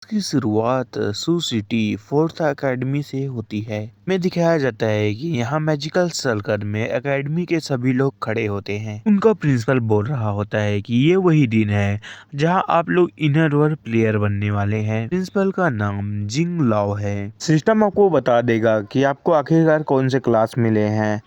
इसकी शुरुआत सू city fourth academy से होती है। में दिखाया जाता है कि यहाँ मैजिकल सर्कल में एकेडमी के सभी लोग खड़े होते हैं। उनका प्रिंसिपल बोल रहा होता है कि ये वही दिन है जहाँ आप लोग इनर वर्ल्ड प्लेयर बनने वाले हैं। प्रिंसिपल का नाम जिंग लाओ है। सिस्टम आपको बता देगा कि आपको आखिरकार कौन से क्लास मिले हैं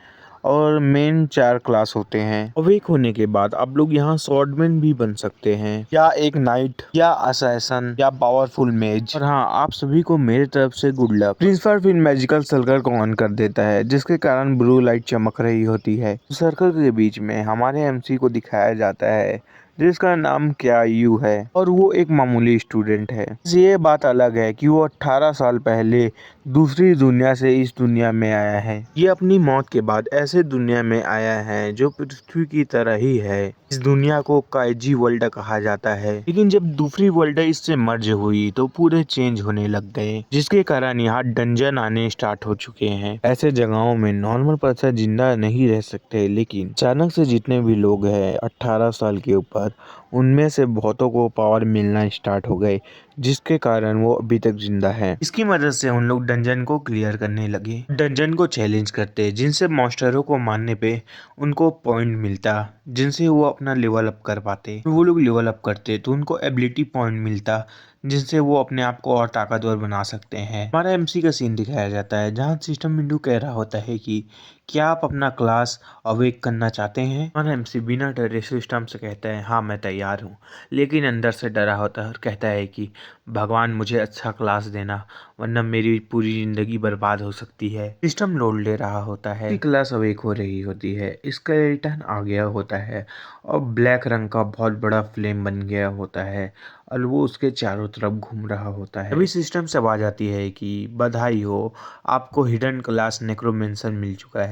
और मेन 4 क्लास होते हैं। अवेक होने के बाद आप लोग यहाँ स्वॉर्डमैन भी बन सकते हैं, या एक नाइट, या असैसन, या पावरफुल मेज। और हाँ, आप सभी को मेरी तरफ से गुड लक। प्रिंसिपल फिर मैजिकल सर्कल को ऑन कर देता है, जिसके कारण ब्लू लाइट चमक रही होती है। सर्कल के बीच में हमारे एमसी को दिखाया जाता है, जिसका नाम क्या यू है और वो एक मामूली स्टूडेंट है। ये बात अलग है कि वो 18 साल पहले दूसरी दुनिया से इस दुनिया में आया है। ये अपनी मौत के बाद ऐसे दुनिया में आया है जो पृथ्वी की तरह ही है। इस दुनिया को काइजी वर्ल्ड कहा जाता है, लेकिन जब दूसरी वर्ल्ड इससे मर्ज हुई तो पूरे चेंज होने लग गए, जिसके कारण यहाँ डंजन आने स्टार्ट हो चुके हैं। ऐसे जगहों में नॉर्मल पर्सन जिंदा नहीं रह सकते, लेकिन अचानक से जितने भी लोग हैं 18 साल के ऊपर, उनमें से बहुतों को पावर मिलना स्टार्ट हो गए, जिसके कारण वो अभी तक जिंदा है। इसकी मदद से उन लोग डंजन को क्लियर करने लगे, डंजन को चैलेंज करते, जिनसे मॉन्स्टरों को मारने पे उनको पॉइंट मिलता, जिनसे वो अपना लेवल अप कर पाते। वो लोग लेवल अप करते तो उनको एबिलिटी पॉइंट मिलता, जिनसे वो अपने आप को और ताकतवर बना सकते हैं। हमारा एमसी का सीन दिखाया जाता है, जहाँ सिस्टम विंडो कह रहा होता है कि क्या आप अपना क्लास अवेक करना चाहते हैं। हमारा एमसी बिना डरे सिस्टम से कहता है हाँ मैं तैयार हूँ, लेकिन अंदर से डरा होता है और कहता है कि भगवान मुझे अच्छा क्लास देना, वरना मेरी पूरी जिंदगी बर्बाद हो सकती है। सिस्टम लोड ले रहा होता है, क्लास अवेक हो रही होती है, स्केलेटन आ गया होता है और ब्लैक रंग का बहुत बड़ा फ्लेम बन गया होता है और वो उसके चारों तरफ घूम रहा होता है। अभी सिस्टम से आवाज आती है कि बधाई हो, आपको हिडन क्लास नेक्रोमेंसर मिल चुका है।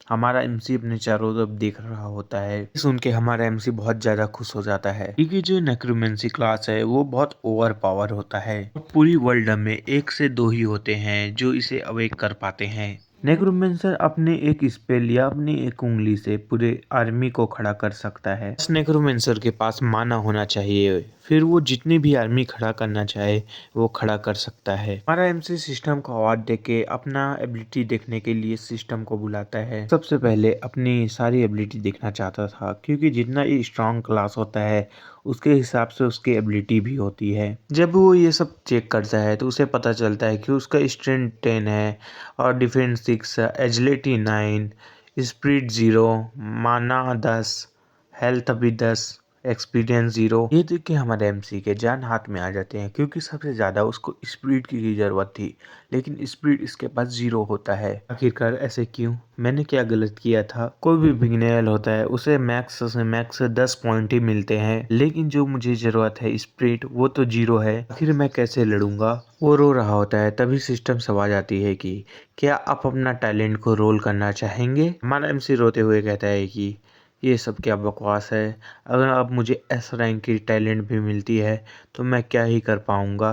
हमारा एमसी अपने चारों तरफ देख रहा होता है। सुन के हमारा एमसी बहुत ज्यादा खुश हो जाता है, क्योंकि जो नेक्रोमेंसी क्लास है वो बहुत ओवर पावर होता है। पूरी वर्ल्ड में 1 से 2 ही होते हैं जो इसे अवेक कर पाते हैं। नेक्रोमेंसर अपने एक स्पेल या अपनी एक उंगली से पूरे आर्मी को खड़ा कर सकता है। इस नेक्रोमेंसर के पास माना होना चाहिए, फिर वो जितनी भी आर्मी खड़ा करना चाहे वो खड़ा कर सकता है। हमारा एमसी सिस्टम को आवाज देके अपना एबिलिटी देखने के लिए सिस्टम को बुलाता है। सबसे पहले अपनी सारी एबिलिटी देखना चाहता था, क्योंकि जितना ये स्ट्रॉन्ग क्लास होता है उसके हिसाब से उसकी एबिलिटी भी होती है। जब वो ये सब चेक करता है तो उसे पता चलता है कि उसका स्ट्रेंथ 10 है और डिफेंस 6, एजिलिटी 9, स्पीड 0, माना 10, हेल्थ भी 10, एक्सपीरियंस 0। ये देख के हमारे एमसी के जान हाथ में आ जाते हैं, क्योंकि सबसे ज्यादा उसको स्पीड की जरूरत थी, लेकिन स्पीड इसके पास 0 होता है। आखिरकार ऐसे क्यों? मैंने क्या गलत किया था? कोई भी बिगिनर होता है उसे मैक्स से मैक्स 10 पॉइंट ही मिलते हैं, लेकिन जो मुझे जरूरत है स्पीड वो तो 0 है। आखिर मैं कैसे लड़ूंगा? वो रो रहा होता है, तभी सिस्टम से आवाज आती है कि क्या आप अपना टैलेंट को रोल करना चाहेंगे। हमारा एमसी रोते हुए कहता है कि ये सब क्या बकवास है, अगर अब मुझे एस रैंक की टैलेंट भी मिलती है तो मैं क्या ही कर पाऊंगा,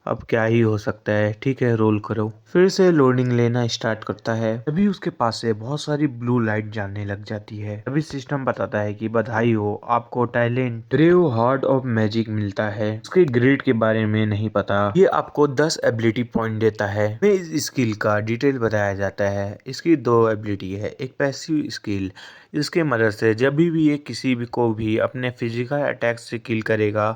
अब क्या ही हो सकता है। ठीक है, रोल करो। फिर से लोडिंग लेना स्टार्ट करता है, तभी उसके पास से बहुत सारी ब्लू लाइट जाने लग जाती है। तभी सिस्टम बताता है कि बधाई हो, आपको talent brave heart of magic मिलता है। उसके ग्रेड के बारे में नहीं पता। ये आपको 10 एबिलिटी पॉइंट देता है। में इस स्किल का डिटेल बताया जाता है। इसकी 2 एबिलिटी है, एक पैसिव स्किल, इसके मदद से जब भी ये किसी भी को भी अपने फिजिकल अटैक से किल करेगा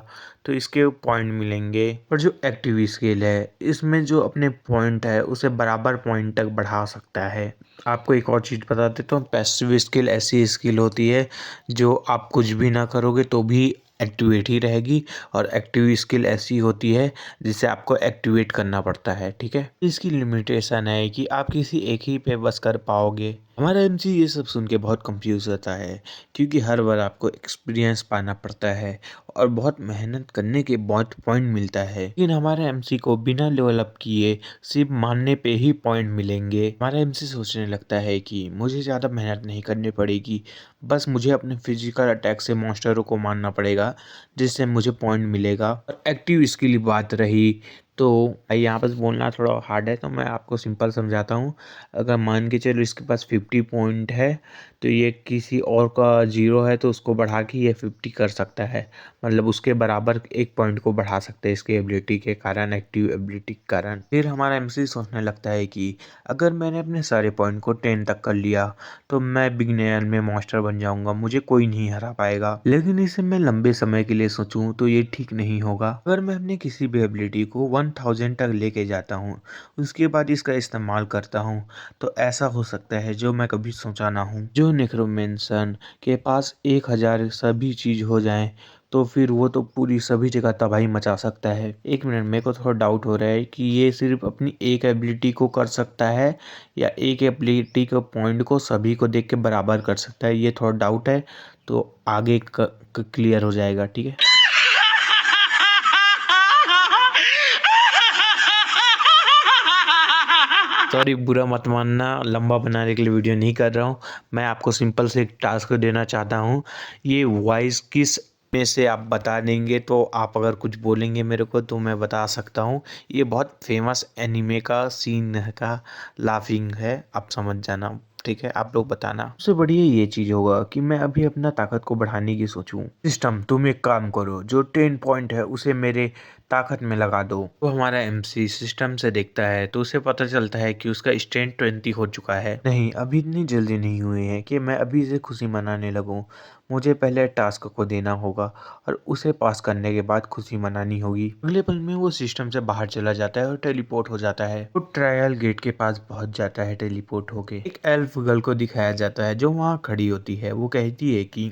तो इसके पॉइंट मिलेंगे। और जो एक्टिव स्किल है, इसमें जो अपने पॉइंट है उसे बराबर पॉइंट तक बढ़ा सकता है। आपको एक और चीज़ बता देता हूँ, पैसिव स्किल ऐसी स्किल होती है जो आप कुछ भी ना करोगे तो भी एक्टिवेट ही रहेगी, और एक्टिव स्किल ऐसी होती है जिसे आपको एक्टिवेट करना पड़ता है। ठीक है, इसकी लिमिटेशन है कि आप किसी एक ही पे बस कर पाओगे। हमारा एमसी ये सब सुन के बहुत कंफ्यूज होता है, क्योंकि हर बार आपको एक्सपीरियंस पाना पड़ता है और बहुत मेहनत करने के बहुत पॉइंट मिलता है, लेकिन हमारे एमसी को बिना लेवल अप किए सिर्फ मारने पे ही पॉइंट मिलेंगे। हमारा एमसी सोचने लगता है कि मुझे ज़्यादा मेहनत नहीं करनी पड़ेगी, बस मुझे अपने फिजिकल अटैक से मॉन्स्टरों को मारना पड़ेगा, जिससे मुझे पॉइंट मिलेगा। और एक्टिव इसकी बात रही तो भाई यहाँ पर बोलना थोड़ा हार्ड है, तो मैं आपको सिंपल समझाता हूँ। अगर मान के चलो इसके पास 50 पॉइंट है तो ये किसी और का 0 है तो उसको बढ़ा के ये 50 कर सकता है, मतलब उसके बराबर 1 पॉइंट को बढ़ा सकते हैं इसकी एबिलिटी के कारण, एक्टिव एबिलिटी के कारण। फिर हमारा एमसी सोचने लगता है कि अगर मैंने अपने सारे पॉइंट को 10 तक कर लिया तो मैं बिगिनर में मास्टर बन जाऊंगा, मुझे कोई नहीं हरा पाएगा। लेकिन इसे मैं लंबे समय के लिए सोचूं तो ये ठीक नहीं होगा। अगर मैं अपनी किसी भी एबिलिटी को 1000 तक लेके जाता हूँ, उसके बाद इसका इस्तेमाल करता हूँ, तो ऐसा हो सकता है जो मैं कभी सोचा ना हूँ। जो नेक्रोमेंसन के पास 1000 सभी चीज हो जाएं, तो फिर वो तो पूरी सभी जगह तबाही मचा सकता है। एक मिनट, मेरे को थोड़ा डाउट हो रहा है कि ये सिर्फ अपनी एक एबिलिटी को कर सकता है या एक एबिलिटी के पॉइंट को सभी को देख के बराबर कर सकता है, ये थोड़ा डाउट है। तो आगे क्लियर हो जाएगा, ठीक है। सॉरी, बुरा मत मानना, लंबा बनाने के लिए वीडियो नहीं कर रहा हूँ। मैं आपको सिंपल से एक टास्क देना चाहता हूँ। ये वॉइस किस में से आप बता देंगे, तो आप अगर कुछ बोलेंगे मेरे को तो मैं बता सकता हूँ। ये बहुत फेमस एनिमे का सीन का लाफिंग है, आप समझ जाना, ठीक है। आप लोग बताना। सबसे बढ़िया ये चीज होगा कि मैं अभी अपना ताकत को बढ़ाने की सोचूं। सिस्टम, तुम एक काम करो, जो 10 पॉइंट है उसे मेरे ताकत में लगा दो। तो हमारा एमसी सिस्टम से देखता है तो उसे पता चलता है कि उसका स्ट्रेंथ 20 हो चुका है। नहीं, अभी इतनी जल्दी नहीं हुई है कि मैं अभी से खुशी मनाने लगूं। मुझे पहले टास्क को देना होगा और उसे पास करने के बाद खुशी मनानी होगी। अगले पल में वो सिस्टम से बाहर चला जाता है और टेलीपोर्ट हो जाता है। वो ट्रायल गेट के पास पहुंच जाता है टेलीपोर्ट होके। एक एल्फ गर्ल को दिखाया जाता है जो वहाँ खड़ी होती है। वो कहती है कि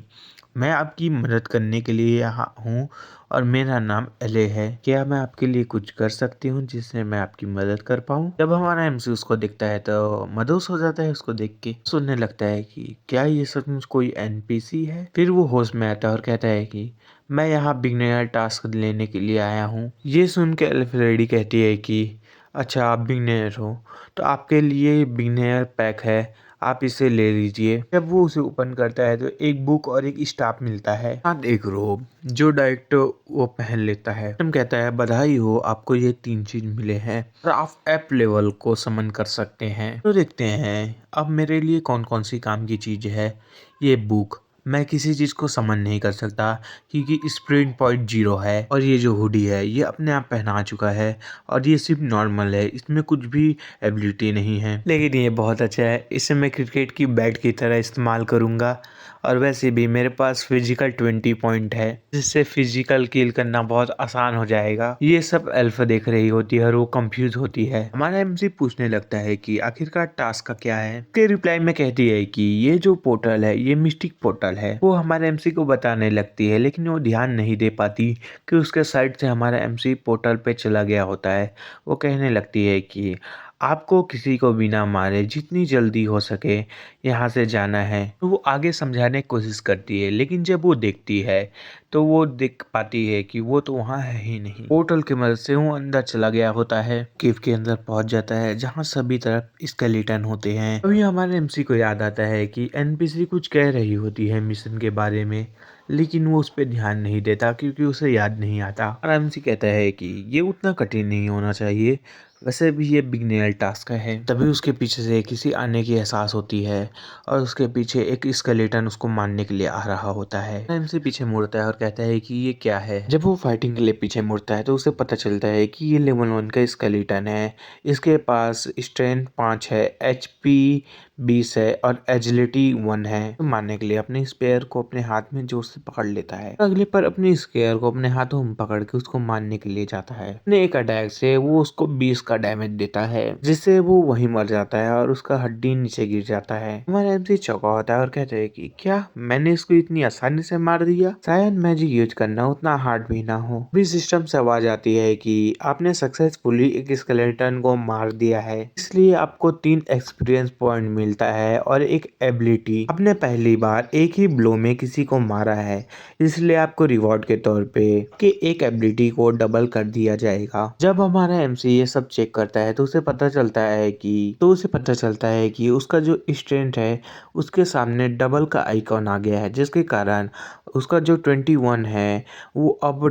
मैं आपकी मदद करने के लिए यहाँ हूँ और मेरा नाम एले है। क्या मैं आपके लिए कुछ कर सकती हूँ जिससे मैं आपकी मदद कर पाऊँ? जब हमारा एमसी उसको देखता है तो मदहोश हो जाता है उसको देख के। सुनने लगता है कि क्या ये सचमुच कोई एनपीसी है? फिर वो होश में आता है और कहता है कि मैं यहाँ बिगनर टास्क लेने के लिए आया हूँ। ये सुन के एल्फ लेडी कहती है कि अच्छा, आप बिगनर हो तो आपके लिए बिगनर पैक है, आप इसे ले लीजिए। जब वो उसे ओपन करता है तो एक बुक और एक स्टाफ मिलता है, साथ एक रोब जो डायरेक्ट वो पहन लेता है। हम कहता है बधाई हो, आपको ये 3 चीज मिले हैं और आप एप लेवल को समन कर सकते हैं। तो देखते हैं अब मेरे लिए कौन कौन सी काम की चीज है। ये बुक, मैं किसी चीज को समन नहीं कर सकता क्योंकि स्प्रिंट पॉइंट 0 है। और ये जो हुडी है ये अपने आप पहना चुका है और ये सिर्फ नॉर्मल है, इसमें कुछ भी एबिलिटी नहीं है, लेकिन ये बहुत अच्छा है। इसे मैं क्रिकेट की बैट की तरह इस्तेमाल करूंगा। और वैसे भी मेरे पास फिजिकल 20 पॉइंट है जिससे फिजिकल किल करना बहुत आसान हो जाएगा। ये सब एल्फ देख रही होती है और वो कंफ्यूज होती है। हमारा एमसी पूछने लगता है कि आखिरकार टास्क का क्या है। उसके रिप्लाई में कहती है कि ये जो पोर्टल है ये मिस्टिक पोर्टल है। वो हमारे एमसी को बताने लगती है लेकिन वो ध्यान नहीं दे पाती कि उसके साइड से हमारा एमसी पोर्टल पे चला गया होता है। वो कहने लगती है कि आपको किसी को बिना मारे जितनी जल्दी हो सके यहाँ से जाना है। तो वो आगे समझाने की कोशिश करती है लेकिन जब वो देखती है तो वो देख पाती है कि वो तो वहाँ है ही नहीं। पोर्टल की मदद से वो अंदर चला गया होता है, केव के अंदर पहुंच जाता है जहाँ सभी तरफ स्केलेटन होते हैं। अभी हमारे एमसी को याद आता है कि एनपीसी कुछ कह रही होती है मिशन के बारे में, लेकिन वो उस पर ध्यान नहीं देता क्योंकि उसे याद नहीं आता। और एमसी कहता है कि ये उतना कठिन नहीं होना चाहिए, वैसे भी ये बिगनर टास्क है। तभी उसके पीछे से किसी आने की एहसास होती है और उसके पीछे एक स्केलेटन उसको मारने के लिए आ रहा होता है। एमसी पीछे मुड़ता है और कहता है कि ये क्या है। जब वो फाइटिंग के लिए पीछे मुड़ता है तो उसे पता चलता है कि ये लेवल 1 का स्केलेटन है। इसके पास स्ट्रेंथ 5 है, एचपी 20 है और एजिलिटी 1 है। तो मारने के लिए अपने स्पेयर को अपने हाथ में जोर से पकड़ लेता है। अगले पर अपने स्पेयर को अपने हाथों में पकड़ के उसको मारने के लिए जाता है। अपने एक अटैक से वो उसको 20 का डैमेज देता है जिससे वो वहीं मर जाता है और उसका हड्डी नीचे गिर जाता है। हमारा एमसी चौंका होता है और कहता है कि क्या मैंने इसको इतनी आसानी से मार दिया? शायद मैजिक यूज करना उतना हार्ड भी ना हो। भी सिस्टम से आवाज आती है कि आपने सक्सेसफुली एक स्केलेटन को मार दिया है, इसलिए आपको 3 एक्सपीरियंस पॉइंट मिलता है और एक एबिलिटी। आपने पहली बार एक ही ब्लो में किसी को मारा है, इसलिए आपको रिवॉर्ड के तौर पे कि एक एबिलिटी को डबल कर दिया जाएगा। जब हमारा एमसी ये सब चेक करता है तो उसे पता चलता है कि उसका जो स्ट्रेंथ है उसके सामने डबल का आइकॉन आ गया है, जिसके कारण उसका जो 21 है वो अब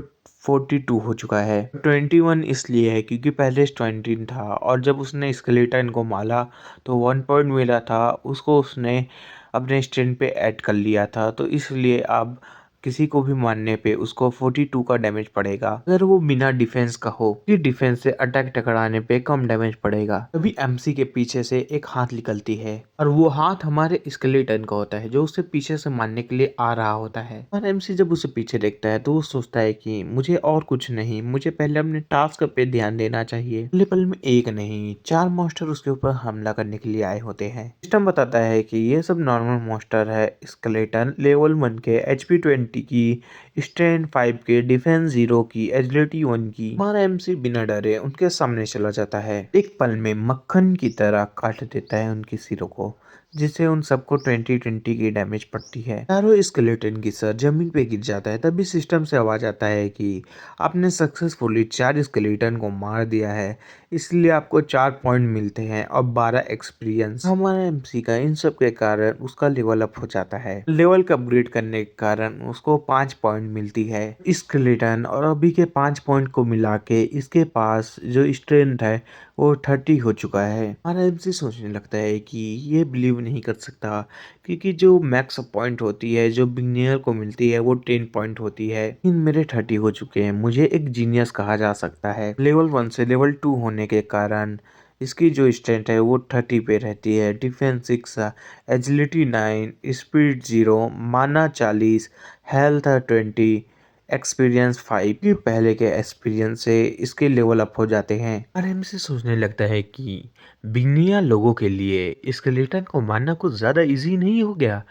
42 हो चुका है। 21 इसलिए है क्योंकि पहले 20 था और जब उसने स्केलेटन को मारा तो 1 पॉइंट मिला था उसको, उसने अपने स्ट्रेंथ पे ऐड कर लिया था, तो इसलिए अब किसी को भी मारने पे उसको 42 का डैमेज पड़ेगा। अगर वो बिना डिफेंस का हो, कि डिफेंस से अटैक टकराने पे कम डैमेज पड़ेगा। तभी एमसी के पीछे से एक हाथ निकलती है और वो हाथ हमारे स्केलेटन का होता है, जो उसे पीछे से मारने के लिए आ रहा होता है। और एमसी जब उसे पीछे देखता है तो वो सोचता है कि मुझे और कुछ नहीं, मुझे पहले अपने टास्क पे ध्यान देना चाहिए। अगले पल में एक नहीं 4 मॉन्स्टर उसके ऊपर हमला करने के लिए आए होते हैं। सिस्टम बताता है कि ये सब नॉर्मल मॉन्स्टर है। स्केलेटन लेवल 1 के HP 20 की, स्ट्रेंथ 5 के, डिफेंस 0 की, एजिलिटी 1 की। हमारा एमसी बिना डरे उनके सामने चला जाता है, एक पल में मक्खन की तरह काट देता है उनके सिरों को, जिससे उन सबको 20-20 की डैमेज पड़ती है। चारों स्केलेटन की सर जमीन पे गिर जाता है। तभी सिस्टम से आवाज आता है कि आपने सक्सेसफुली 4 स्केलेटन को मार दिया है, इसलिए आपको 4 पॉइंट मिलते हैं और 12 एक्सपीरियंस। हमारा एमसी का इन सब के कारण उसका लेवल अप हो जाता है। लेवल का अपग्रेड करने के कारण उसको 5 पॉइंट मिलती है। स्केलेटन और अभी के 5 पॉइंट को मिला के इसके पास जो स्ट्रेंथ है वो 30 हो चुका है। हमारा एमसी सोचने लगता है कि ये बिलीव नहीं कर सकता, क्योंकि जो मैक्स पॉइंट होती है जो बिगिनियर को मिलती है वो 10 पॉइंट होती है, इन मेरे 30 हो चुके हैं। मुझे एक जीनियस कहा जा सकता है। लेवल 1 से लेवल 2 होने के कारण इसकी जो स्ट्रेंथ है वो 30 पे रहती है। डिफेंस 6, एजिलिटी 9, स्पीड 0, माना 40, हेल्थ 20, एक्सपीरियंस 5 की। पहले के एक्सपीरियंस से इसके लेवल अप हो जाते हैं। आराम से सोचने लगता है कि बिगनिया लोगों के लिए स्केलेटन को मारना कुछ ज़्यादा इजी नहीं हो गया।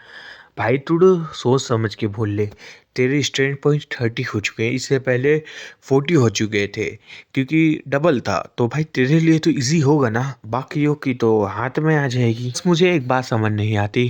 भाई तू तो सोच समझ के बोल ले, तेरे स्ट्रेंथ पॉइंट 30 हो चुके हैं, इससे पहले 40 हो चुके थे, क्योंकि डबल था। तो भाई तेरे लिए तो इजी होगा ना, बाकियों की तो हाथ में आ जाएगी। बस मुझे एक बात समझ नहीं आती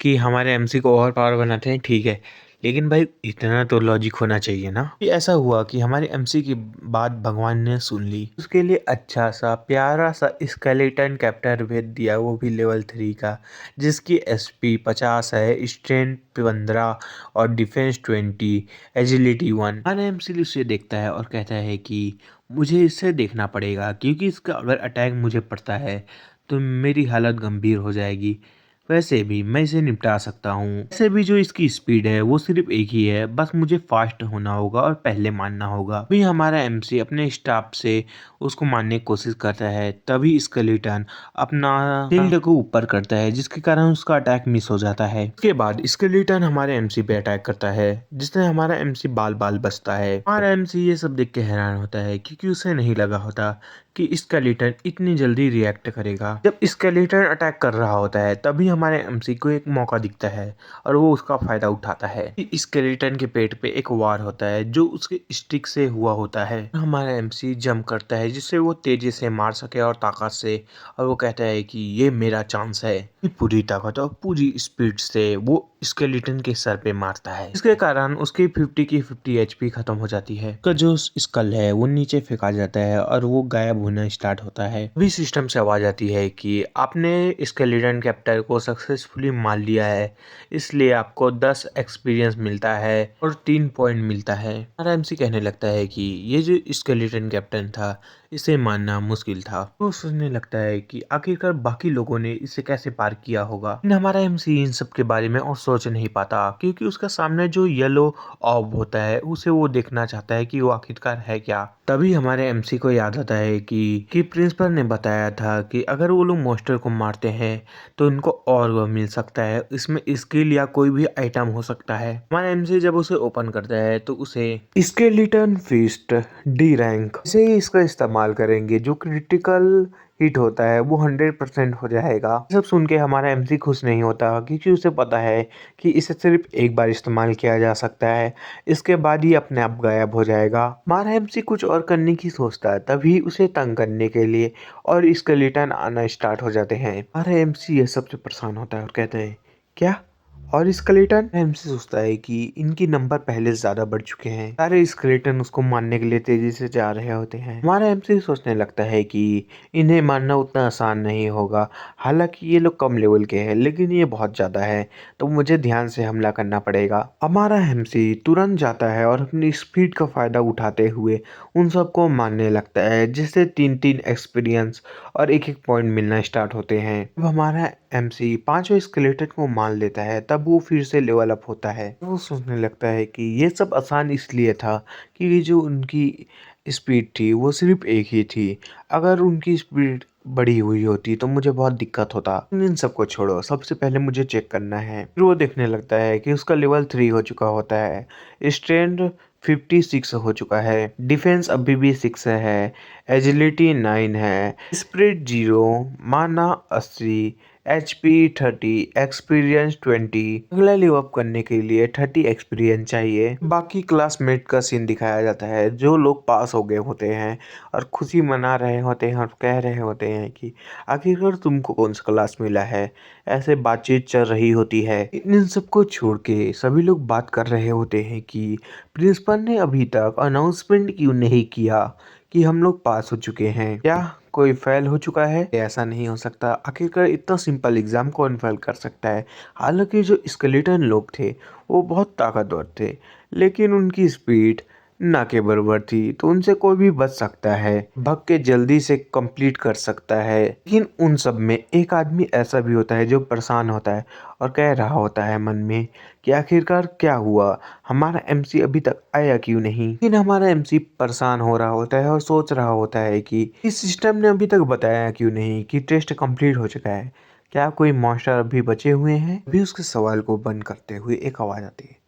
कि हमारे एमसी को और पावर बनाते हैं, ठीक है, लेकिन भाई इतना तो लॉजिक होना चाहिए ना। कि ऐसा हुआ कि हमारे एमसी की बात भगवान ने सुन ली, उसके लिए अच्छा सा प्यारा सा स्केलेटन कैप्टर भेज दिया, वो भी लेवल 3 का, जिसकी एसपी 50 है, स्ट्रेंथ 15 और डिफेंस 20, एजिलिटी 1। हमारा एमसी उसे देखता है और कहता है कि मुझे इससे देखना पड़ेगा, क्योंकि इसका अगर अटैक मुझे पड़ता है तो मेरी हालत गंभीर हो जाएगी। वैसे भी मैं इसे निपटा सकता हूँ। वैसे भी जो इसकी स्पीड है वो सिर्फ एक ही है, बस मुझे फास्ट होना होगा और पहले मारना होगा। अभी हमारा एमसी अपने स्टाफ से उसको मारने की कोशिश करता है, तभी स्केलेटन अपना शील्ड को ऊपर करता है, जिसके कारण उसका अटैक मिस हो जाता है। उसके बाद स्केलेटन हमारे एमसी पे अटैक करता है, जिससे हमारा एमसी बाल बाल बचता है। हमारा एमसी ये सब देख के हैरान होता है, क्योंकि उसे नहीं लगा होता कि स्केलेटन इतनी जल्दी रिएक्ट करेगा। जब स्केलेटन अटैक कर रहा होता है तभी हमारे एमसी को एक मौका दिखता है और वो उसका फायदा उठाता है। स्केलेटन के पेट पे एक वार होता है जो उसके स्टिक से हुआ होता है। हमारा एमसी जंप करता है जिससे वो तेजी से मार सके और ताकत से, और वो कहता है कि ये मेरा चांस है। पूरी ताकत और पूरी स्पीड से वो स्केलेटन के सर पे मारता है, इसके कारण उसकी 50 की 50 एचपी खत्म हो जाती है। उसका जो स्कल है वो नीचे फेंका जाता है और वो गायब होना स्टार्ट होता है। अभी सिस्टम से आवाज आती है कि आपने स्केलेटन कैप्टर को सक्सेसफुली मार लिया है, इसलिए आपको 10 एक्सपीरियंस मिलता है और 3 पॉइंट मिलता है। आरामसी कहने लगता है कि ये जो स्केलेटन कैप्टन था इसे मारना मुश्किल था। वो सोचने लगता है कि आखिरकार बाकी लोगों ने इसे कैसे पार किया होगा। लेकिन हमारा एमसी इन सब के बारे में और सोच नहीं पाता, क्योंकि उसका सामने जो येलो ऑब होता है उसे वो देखना चाहता है कि वो आखिरकार है क्या। तभी हमारे एमसी को याद आता है कि प्रिंसिपल ने बताया था कि अगर वो लोग मॉन्स्टर को मारते हैं तो इनको और वो मिल सकता है, इसमें स्किल या कोई भी आइटम हो सकता है। हमारा एमसी जब उसे ओपन करता है तो उसे स्केलेटन फिस्ट डी रैंक से ही इसका इस्तेमाल करेंगे, जो क्रिटिकल हिट होता है वो 100% हो जाएगा। सब सुन के हमारा एमसी खुश नहीं होता, क्योंकि उसे पता है कि इसे सिर्फ एक बार इस्तेमाल किया जा सकता है, इसके बाद ही अपने आप गायब हो जाएगा। हमारा एमसी कुछ और करने की सोचता है, तभी उसे तंग करने के लिए और स्केलेटन आना स्टार्ट हो जाते हैं। हमारा एमसी ये सबसे परेशान होता है और कहते हैं क्या और स्केलेटन एमसी सोचता है कि इनकी नंबर पहले से ज्यादा बढ़ चुके हैं। सारे स्केलेटन उसको मारने के लिए तेजी से जा रहे होते हैं। हमारा एमसी सोचने लगता है कि इन्हें मारना उतना आसान नहीं होगा। हालांकि ये लोग कम लेवल के हैं लेकिन ये बहुत ज्यादा है, तो मुझे ध्यान से हमला करना पड़ेगा। हमारा एमसी तुरंत जाता है और अपनी स्पीड का फायदा उठाते हुए उन सबको मारने लगता है, जिससे 3-3 एक्सपीरियंस और एक एक पॉइंट मिलना स्टार्ट होते हैं। अब हमारा एमसी पांचों स्केलेटन को मान लेता है, तब वो फिर से लेवल अप होता है। वो सोचने लगता है कि ये सब आसान इसलिए था कि ये जो उनकी स्पीड थी वो सिर्फ एक ही थी। अगर उनकी स्पीड बड़ी हुई होती तो मुझे बहुत दिक्कत होता। इन सबको छोड़ो, सबसे पहले मुझे चेक करना है। फिर वो देखने लगता है कि उसका लेवल 3 हो चुका होता है। स्ट्रेंथ 56 हो चुका है। डिफेंस अभी भी 6 है। एजिलिटी 9 है। स्प्रिट 0, माना 80, HP 30, एक्सपीरियंस 20। अगला लिव अप करने के लिए 30 एक्सपीरियंस चाहिए। बाकी क्लासमेट का सीन दिखाया जाता है, जो लोग पास हो गए होते हैं और खुशी मना रहे होते हैं और कह रहे होते हैं कि आखिरकार तुमको कौन सा क्लास मिला है। ऐसे बातचीत चल रही होती है। इन सबको छोड़ के सभी लोग बात कर रहे होते हैं कि प्रिंसिपल ने अभी तक अनाउंसमेंट क्यों नहीं किया कि हम लोग पास हो चुके हैं। क्या कोई फेल हो चुका है? ऐसा नहीं हो सकता। आखिरकार इतना सिंपल एग्जाम कौन फेल कर सकता है? हालांकि जो स्केलेटन लोग थे वो बहुत ताकतवर थे, लेकिन उनकी स्पीड ना के बराबर थी, तो उनसे कोई भी बच सकता है, भाग के जल्दी से कंप्लीट कर सकता है। लेकिन उन सब में एक आदमी ऐसा भी होता है जो परेशान होता है और कह रहा होता है मन में कि आखिरकार क्या हुआ, हमारा एमसी अभी तक आया क्यों नहीं। लेकिन हमारा एमसी परेशान हो रहा होता है और सोच रहा होता है कि इस सिस्टम ने अभी तक बताया क्यों नहीं कि टेस्ट कंप्लीट हो चुका है। क्या कोई मॉन्स्टर अभी बचे हुए हैं? अभी उसके सवाल को बंद करते हुए एक आवाज आती है,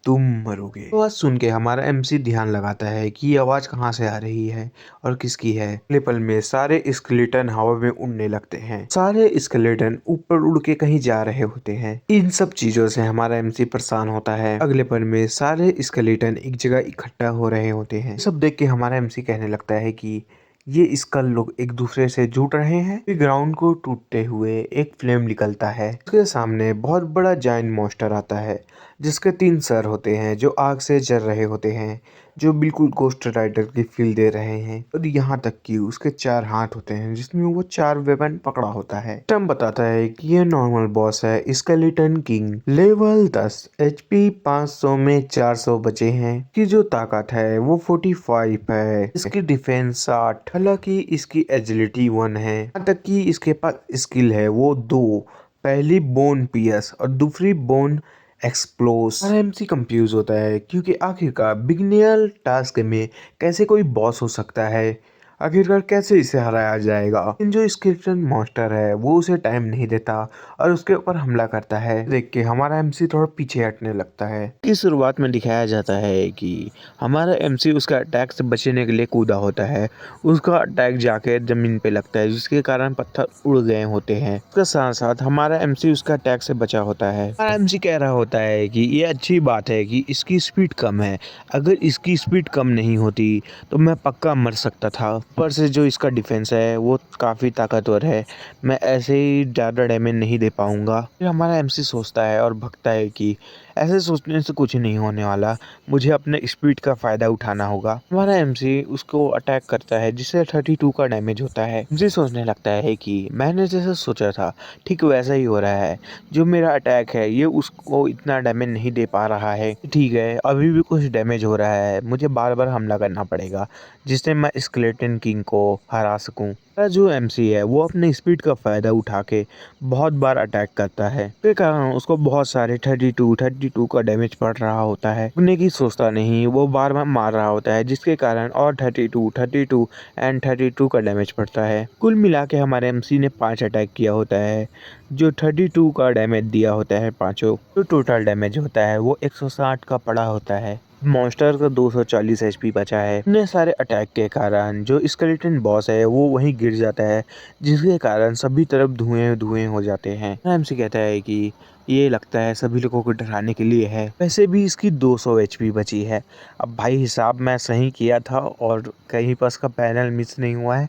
तुम मरोगे। आवाज सुन के हमारा एमसी ध्यान लगाता है कि ये आवाज कहाँ से आ रही है और किसकी है। अगले पल में सारे स्केलेटन हवा में उड़ने लगते हैं। सारे स्केलेटन ऊपर उड़ के कहीं जा रहे होते हैं। इन सब चीजों से हमारा एमसी परेशान होता है। अगले पल में सारे स्केलेटन एक जगह इकट्ठा हो रहे होते हैं। सब देख के हमारा एमसी कहने लगता है कि ये स्कल लोग एक दूसरे से जुड़ रहे हैं। फिर ग्राउंड को टूटते हुए एक फ्लेम निकलता है। उसके सामने बहुत बड़ा जायंट मॉन्स्टर आता है, जिसके 3 सर होते हैं जो आग से जल रहे होते हैं, जो बिल्कुल गोस्ट राइडर की फील दे रहे हैं। और यहाँ तक कि उसके 4 हाथ होते हैं जिसमें वो 4 वेपन पकड़ा होता है। टम बताता है कि ये नॉर्मल बॉस है, स्केलेटन किंग, लेवल 10, HP 500 में 400 बचे हैं। की जो ताकत है वो 45 है। इसकी डिफेंस 60, हालांकि इसकी एजिलिटी 1 है। यहाँ तक कि इसके पास स्किल है वो 2, पहली बोन पियर्स और दूसरी बोन एक्सप्लोस। आरएमसी कंफ्यूज होता है क्योंकि आखिरकार बिगिनियर टास्क में कैसे कोई बॉस हो सकता है, आखिरकार कैसे इसे हराया जाएगा। लेकिन जो स्केलेटन मॉन्स्टर है वो उसे टाइम नहीं देता और उसके ऊपर हमला करता है। देख के हमारा एमसी थोड़ा पीछे हटने लगता है। इस शुरुआत में दिखाया जाता है कि हमारा एमसी उसका अटैक से बचने के लिए कूदा होता है। उसका अटैक जाके जमीन पे लगता है, जिसके कारण पत्थर उड़ गए होते हैं। उसके साथ साथ हमारा एमसी उसका अटैक से बचा होता है। हमारा एमसी कह रहा होता है कि ये अच्छी बात है कि इसकी स्पीड कम है, अगर इसकी स्पीड कम नहीं होती तो मैं पक्का मर सकता था। ऊपर से जो इसका डिफेंस है वो काफ़ी ताकतवर है, मैं ऐसे ही ज़्यादा डैमेज नहीं दे पाऊंगा। फिर हमारा एमसी सोचता है और भगता है कि ऐसे सोचने से कुछ नहीं होने वाला, मुझे अपने स्पीड का फ़ायदा उठाना होगा। हमारा एमसी उसको अटैक करता है जिससे 32 का डैमेज होता है। एमसी सोचने लगता है कि मैंने जैसा सोचा था ठीक वैसा ही हो रहा है, जो मेरा अटैक है ये उसको इतना डैमेज नहीं दे पा रहा है। ठीक है, अभी भी कुछ डैमेज हो रहा है, मुझे बार बार हमला करना पड़ेगा जिससे मैं स्केलेटन किंग को हरा सकूं। जो एमसी है वो अपने स्पीड का फायदा उठा के बहुत बार अटैक करता है, इसके कारण उसको बहुत सारे 32 का डैमेज पड़ रहा होता है। उगने की सोचता नहीं, वो बार बार मार रहा होता है, जिसके कारण और 32 एंड 32 का डैमेज पड़ता है। कुल मिला के हमारे एमसी ने 5 अटैक किया होता है, जो 32 का डैमेज दिया होता है पांचों। जो टोटल डैमेज होता है वो 160 का पड़ा होता है। मॉन्स्टर का 240 HP बचा है। इतने सारे अटैक के कारण जो स्केलेटन बॉस है वो वहीं गिर जाता है, जिसके कारण सभी तरफ धुएं धुएं हो जाते हैं। एमसी कहता है कि ये लगता है सभी लोगों को डराने के लिए है, वैसे भी इसकी 200 HP बची है। अब भाई हिसाब मैं सही किया था और कहीं पर इसका पैनल मिस नहीं हुआ है।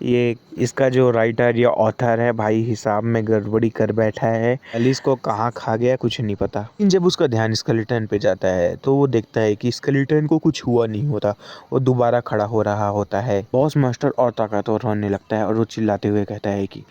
ये इसका जो राइटर या ऑथर है भाई हिसाब में गड़बड़ी कर बैठा है। एलिस को कहाँ खा गया कुछ नहीं पता। लेकिन जब उसका ध्यान स्केलेटन पे जाता है तो वो देखता है कि स्केलेटन को कुछ हुआ नहीं होता, वो दोबारा खड़ा हो रहा होता है। बॉस मास्टर और ताकतवर होने लगता है और वो चिल्लाते हुए कहता है कि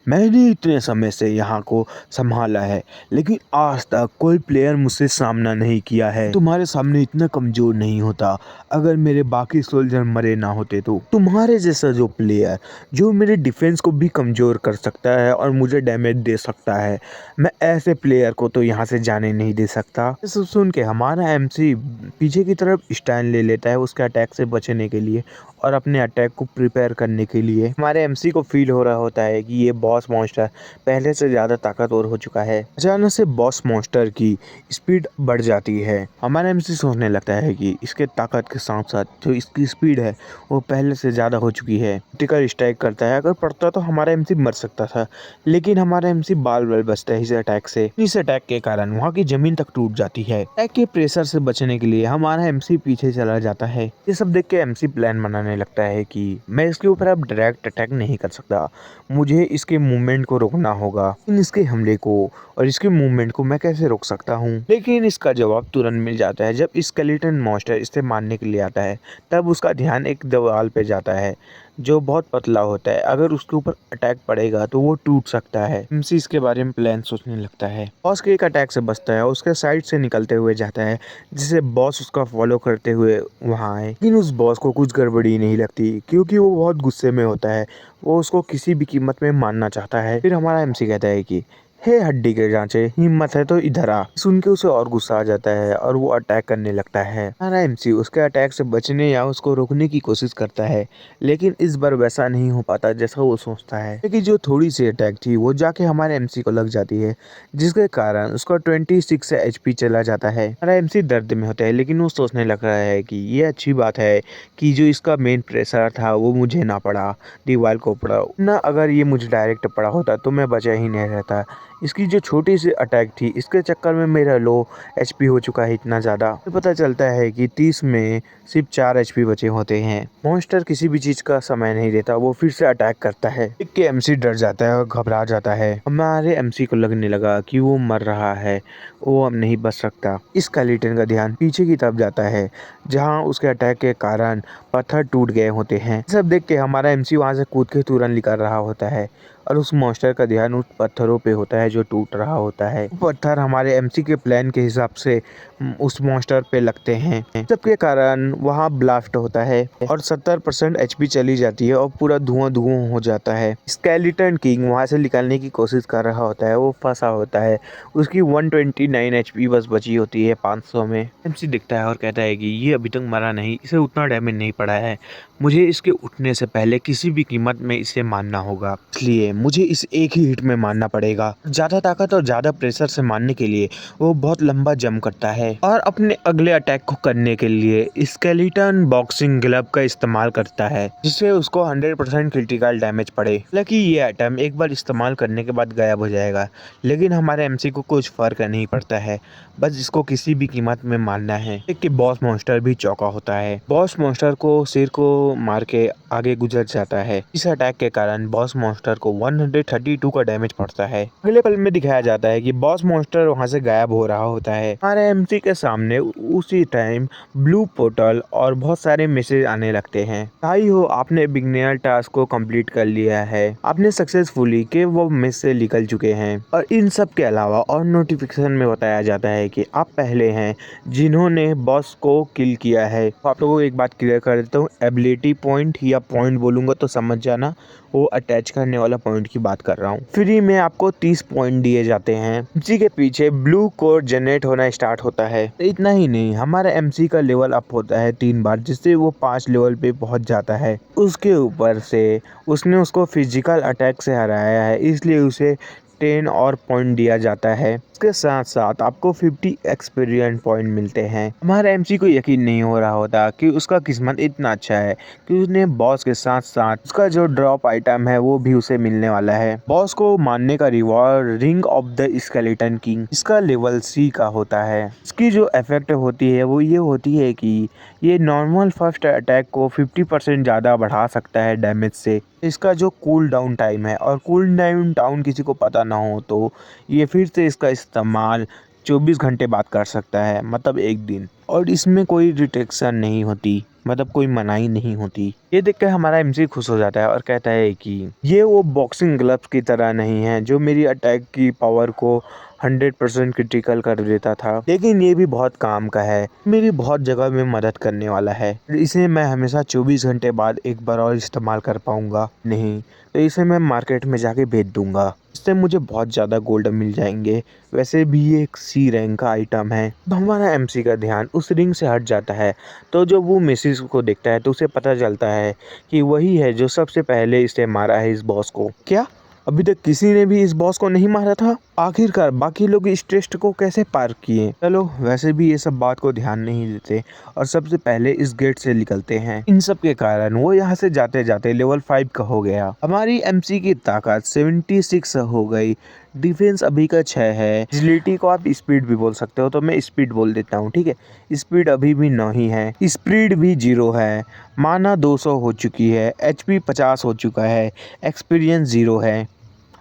मैंने इतने समय से यहाँ को संभाला है, लेकिन आज तक कोई प्लेयर मुझसे सामना नहीं किया है। तुम्हारे सामने इतना कमजोर नहीं होता। अगर मेरे बाकी सोल्जर मरे ना होते तो तुम्हारे जैसा जो प्लेयर जो मेरे डिफेंस को भी कमजोर कर सकता है और मुझे डैमेज दे सकता है, मैं ऐसे प्लेयर को तो यहाँ से जाने नहीं दे सकता। ये सब सुन के हमारा एमसी पीछे की तरफ स्टैंड ले लेता है उसके अटैक से बचने के लिए और अपने अटैक को प्रिपेयर करने के लिए। हमारे एमसी को फील हो रहा होता है कि ये बॉस मॉन्स्टर पहले से ज़्यादा ताकतवर हो चुका है। अचानक से बॉस मॉन्स्टर की स्पीड बढ़ जाती है। हमारा एमसी सोचने लगता है कि इसके ताकत के साथ साथ जो इसकी स्पीड है वो पहले से ज़्यादा हो चुकी है। क्रिटिकल स्ट्राइक करता है, अगर पड़ता तो हमारा एमसी मर सकता था, लेकिन हमारा एमसी बाल बाल बचता है इस अटैक से। इस अटैक के कारण वहाँ की जमीन तक टूट जाती है। अटैक के प्रेशर से बचने के लिए हमारा एमसी पीछे चला जाता है। ये सब देख के एमसी प्लान बनाने लगता है कि मैं इसके ऊपर अब डायरेक्ट अटैक नहीं कर सकता, मुझे इसके मूवमेंट को रोकना होगा। लेकिन इसके हमले को और इसके मूवमेंट को मैं कैसे रोक सकता हूँ? लेकिन इसका जवाब तुरंत मिल जाता है। जब स्केलेटन मॉन्स्टर इसे मारने के लिए आता है तब उसका ध्यान एक दीवार पे जाता है जो बहुत पतला होता है। अगर उसके ऊपर अटैक पड़ेगा तो वो टूट सकता है। एमसी इसके बारे में प्लान सोचने लगता है। बॉस के एक अटैक से बचता है, उसके साइड से निकलते हुए जाता है जिसे बॉस उसका फॉलो करते हुए वहाँ आए। लेकिन उस बॉस को कुछ गड़बड़ी नहीं लगती क्योंकि वो बहुत गुस्से में होता है। वो उसको किसी भी कीमत में मारना चाहता है। फिर हमारा एमसी कहता है कि हे हड्डी के जांचे, हिम्मत है तो इधर आ। सुन के उसे और गुस्सा आ जाता है और वो अटैक करने लगता है। हमारा एमसी उसके अटैक से बचने या उसको रोकने की कोशिश करता है, लेकिन इस बार वैसा नहीं हो पाता जैसा वो सोचता है। क्योंकि जो थोड़ी सी अटैक थी वो जाके हमारे एमसी को लग जाती है, जिसके कारण उसका 26 एचपी चला जाता है। हमारा एमसी दर्द में होता है, लेकिन वो सोचने लग रहा है कि ये अच्छी बात है कि जो इसका मेन प्रेशर था वो मुझे ना पड़ा, दीवार को पड़ा ना। अगर ये मुझे डायरेक्ट पड़ा होता तो मैं बचा ही नहीं रहता। इसकी जो छोटी सी अटैक थी इसके चक्कर में मेरा लो एचपी हो चुका है इतना ज़्यादा। तो पता चलता है कि 30 में सिर्फ 4 एचपी बचे होते हैं। मॉन्स्टर किसी भी चीज़ का समय नहीं देता, वो फिर से अटैक करता है। देख के एमसी डर जाता है और घबरा जाता है। हमारे एमसी को लगने लगा कि वो मर रहा है, वो अब नहीं बच सकता। इस स्केलेटन का ध्यान पीछे की तरफ जाता है जहाँ उसके अटैक के कारण पत्थर टूट गए होते हैं। सब देख के हमारा एमसी वहाँ से कूद के तुरंत निकल रहा होता है और उस मॉन्स्टर का ध्यान उस पत्थरों पे होता है जो टूट रहा होता है। वो पत्थर हमारे एमसी के प्लान के हिसाब से उस मॉन्स्टर पे लगते हैं। सबके कारण वहाँ ब्लास्ट होता है और 70% एचपी चली जाती है और पूरा धुआं धुआं हो जाता है। स्केलेटन किंग वहाँ से निकलने की कोशिश कर रहा होता है, वो फंसा होता है। उसकी 129 एचपी बस बची होती है 500 में। एमसी दिखता है और कहता है कि ये अभी तक मरा नहीं, इसे उतना डैमेज नहीं पड़ा है, मुझे इसके उठने से पहले किसी भी कीमत में इसे मारना होगा, इसलिए मुझे इस एक ही हिट में मारना पड़ेगा। ज्यादा ताकत और ज्यादा प्रेशर से मारने के लिए वो बहुत लंबा जंप करता है और अपने अगले अटैक को करने के लिए स्केलेटन बॉक्सिंग ग्लव का इस्तेमाल करता है जिससे उसको 100% क्रिटिकल डैमेज पड़े। हालांकि ये आइटम एक बार इस्तेमाल करने के बाद गायब हो जाएगा, लेकिन हमारे एमसी को कुछ फर्क नहीं पड़ता है, बस इसको किसी भी कीमत में मारना है। कि बॉस मॉन्स्टर भी चौंका होता है। बॉस मॉन्स्टर को सिर को मार के आगे गुजर जाता है। इस अटैक के कारण बॉस मॉन्स्टर को 132 का डैमेज पड़ता है। अगले पल में दिखाया जाता है कि बॉस मॉन्स्टर वहां से गायब हो रहा होता है। हमारे एमसी के सामने उसी टाइम ब्लू पोर्टल और बहुत सारे मैसेज आने लगते हैं। भाई हो, आपने बिगनर टास्क को कंप्लीट कर लिया है, आपने सक्सेसफुली के वो मिस से निकल चुके हैं। और इन सब के अलावा और नोटिफिकेशन में बताया जाता है कि आप पहले हैं जिन्होंने बॉस को किल किया है। आप लोगों को एक बात क्लियर कर देता हूँ, एबिलिटी पॉइंट या पॉइंट बोलूंगा तो समझ जाना, वो अटैच करने वाला पॉइंट की बात कर रहा हूँ। फ्री में आपको 30 पॉइंट दिए जाते हैं। एमसी के पीछे ब्लू कोड जनरेट होना स्टार्ट होता है। इतना ही नहीं, हमारा एमसी का लेवल अप होता है 3 बार, जिससे वो 5 लेवल पे पहुंच जाता है। उसके ऊपर से उसने उसको फिजिकल अटैक से हराया है, इसलिए उसे 10 और पॉइंट दिया जाता है। इसके साथ साथ आपको 50 एक्सपीरियंस पॉइंट मिलते हैं। हमारे एमसी को यकीन नहीं हो रहा होता कि उसका किस्मत इतना अच्छा है कि उसने बॉस के साथ साथ उसका जो ड्रॉप आइटम है वो भी उसे मिलने वाला है। बॉस को मारने का reward ring of the skeleton king, इसका लेवल C का होता है। इसकी जो इफेक्ट होती है वो ये होती है कि ये नॉर्मल फर्स्ट अटैक को 50% ज़्यादा बढ़ा सकता है डैमेज से। इसका जो कूल डाउन टाइम है, और कूल डाउन किसी को पता ना हो तो ये फिर से इसका इस्तेमाल 24 घंटे बाद कर सकता है, मतलब एक दिन। और इसमें कोई रिस्ट्रिक्शन नहीं होती, मतलब कोई मनाही नहीं होती। ये देखकर हमारा एमसी खुश हो जाता है और कहता है कि ये वो बॉक्सिंग ग्लव्स की तरह नहीं है जो मेरी अटैक की पावर को 100% क्रिटिकल कर देता था, लेकिन ये भी बहुत काम का है, मेरी बहुत जगह में मदद करने वाला है। इसे मैं हमेशा 24 घंटे बाद एक बार और इस्तेमाल कर पाऊंगा नहीं, तो इसे मैं मार्केट में जाके बेच दूंगा, इससे मुझे बहुत ज़्यादा गोल्ड मिल जाएंगे। वैसे भी ये एक C रैंक का आइटम है। तो हमारा एमसी का ध्यान उस रिंग से हट जाता है, तो जब वो मिसिस को देखता है तो उसे पता चलता है कि वही है जो सबसे पहले इसे मारा है, इस बॉस को। क्या अभी तक किसी ने भी इस बॉस को नहीं मारा था? आखिरकार बाकी लोग इस टेस्ट को कैसे पार किए? चलो, वैसे भी ये सब बात को ध्यान नहीं देते और सबसे पहले इस गेट से निकलते हैं। इन सब के कारण वो यहाँ से जाते जाते लेवल 5 का हो गया। हमारी एमसी की ताकत 76 हो गई, डिफेंस अभी का 6 है, एजिलिटी को आप स्पीड भी बोल सकते हो, तो मैं स्पीड बोल देता हूँ, ठीक है। स्पीड अभी भी 9 ही है, स्पीड भी 0 है, माना 200 हो चुकी है, एचपी 50 हो चुका है, एक्सपीरियंस 0 है।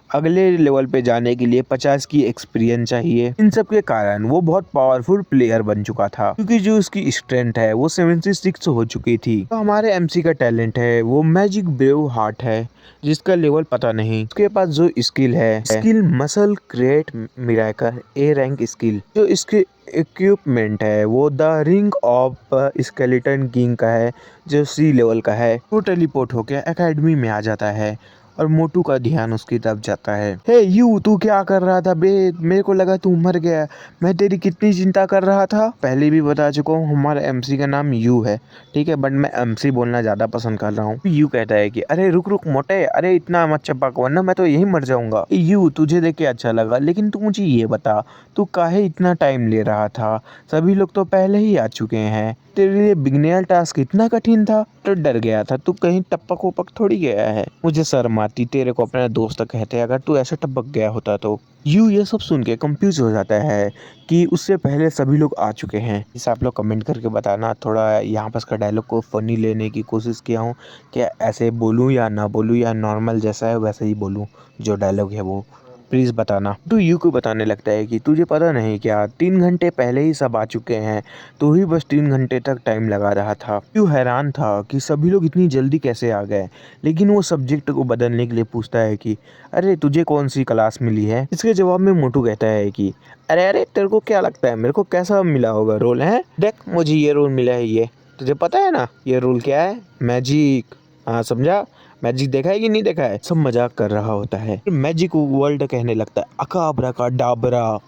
अगले लेवल पे जाने के लिए 50 की एक्सपीरियंस चाहिए। इन सब के कारण वो बहुत पावरफुल प्लेयर बन चुका था, क्योंकि जो उसकी स्ट्रेंथ है वो 76 हो चुकी थी। तो हमारे एमसी का टैलेंट है वो मैजिक ब्रेव हार्ट है, जिसका लेवल पता नहीं। उसके पास जो स्किल है, skill muscle create miracle A rank skill. जो इसके इक्विपमेंट है वो the ring of skeleton king का है, जो C लेवल का है। वो टेलीपोर्ट होकर एकेडमी में आ जाता है और मोटू का ध्यान उसकी तरफ जाता है। हे यू, तू क्या कर रहा था बे? मेरे को लगा तू मर गया, मैं तेरी कितनी चिंता कर रहा था। पहले भी बता चुका हूँ हमारे एमसी का नाम यू है, ठीक है, बट मैं एमसी बोलना ज्यादा पसंद कर रहा हूँ। यू कहता है कि अरे रुक रुक मोटे, अरे इतना मत चपक वरना मैं तो यही मर जाऊंगा। यू, तुझे देख के अच्छा लगा, लेकिन तू मुझे ये बता, तू काहे इतना टाइम ले रहा था? सभी लोग तो पहले ही आ चुके हैं, तेरे लिए बिगनियल टास्क इतना कठिन था? तो डर गया था, तू कहीं टपक वपक थोड़ी गया है। मुझे शर्म आती, तेरे को अपना दोस्त कहते अगर तू ऐसे टपक गया होता तो। यू ये सब सुन के कंफ्यूज हो जाता है कि उससे पहले सभी लोग आ चुके हैं। इसे आप लोग कमेंट करके बताना, थोड़ा यहाँ पर का डायलॉग को फनी लेने की कोशिश किया हूँ, क्या ऐसे बोलूँ या ना बोलूँ, या नॉर्मल जैसा है वैसे ही बोलूँ जो डायलॉग है वो, प्लीज़ बताना। तो यू को बताने लगता है कि तुझे पता नहीं क्या, 3 घंटे पहले ही सब आ चुके हैं, तू ही बस 3 घंटे तक टाइम लगा रहा था। यू हैरान था कि सभी लोग इतनी जल्दी कैसे आ गए, लेकिन वो सब्जेक्ट को बदलने के लिए पूछता है कि अरे तुझे कौन सी क्लास मिली है। इसके जवाब में मोटू कहता है कि अरे अरे तेरे को क्या लगता है मेरे को कैसा मिला होगा रोल? है देख, मुझे ये रोल मिला है, ये तुझे पता है ना ये रोल क्या है? मैजिक। हाँ समझा, मैजिक देखा है कि नहीं देखा है? सब मजाक कर रहा होता है। मैजिक वर्ल्ड कहने लगता है अकाबरा का डाबरा,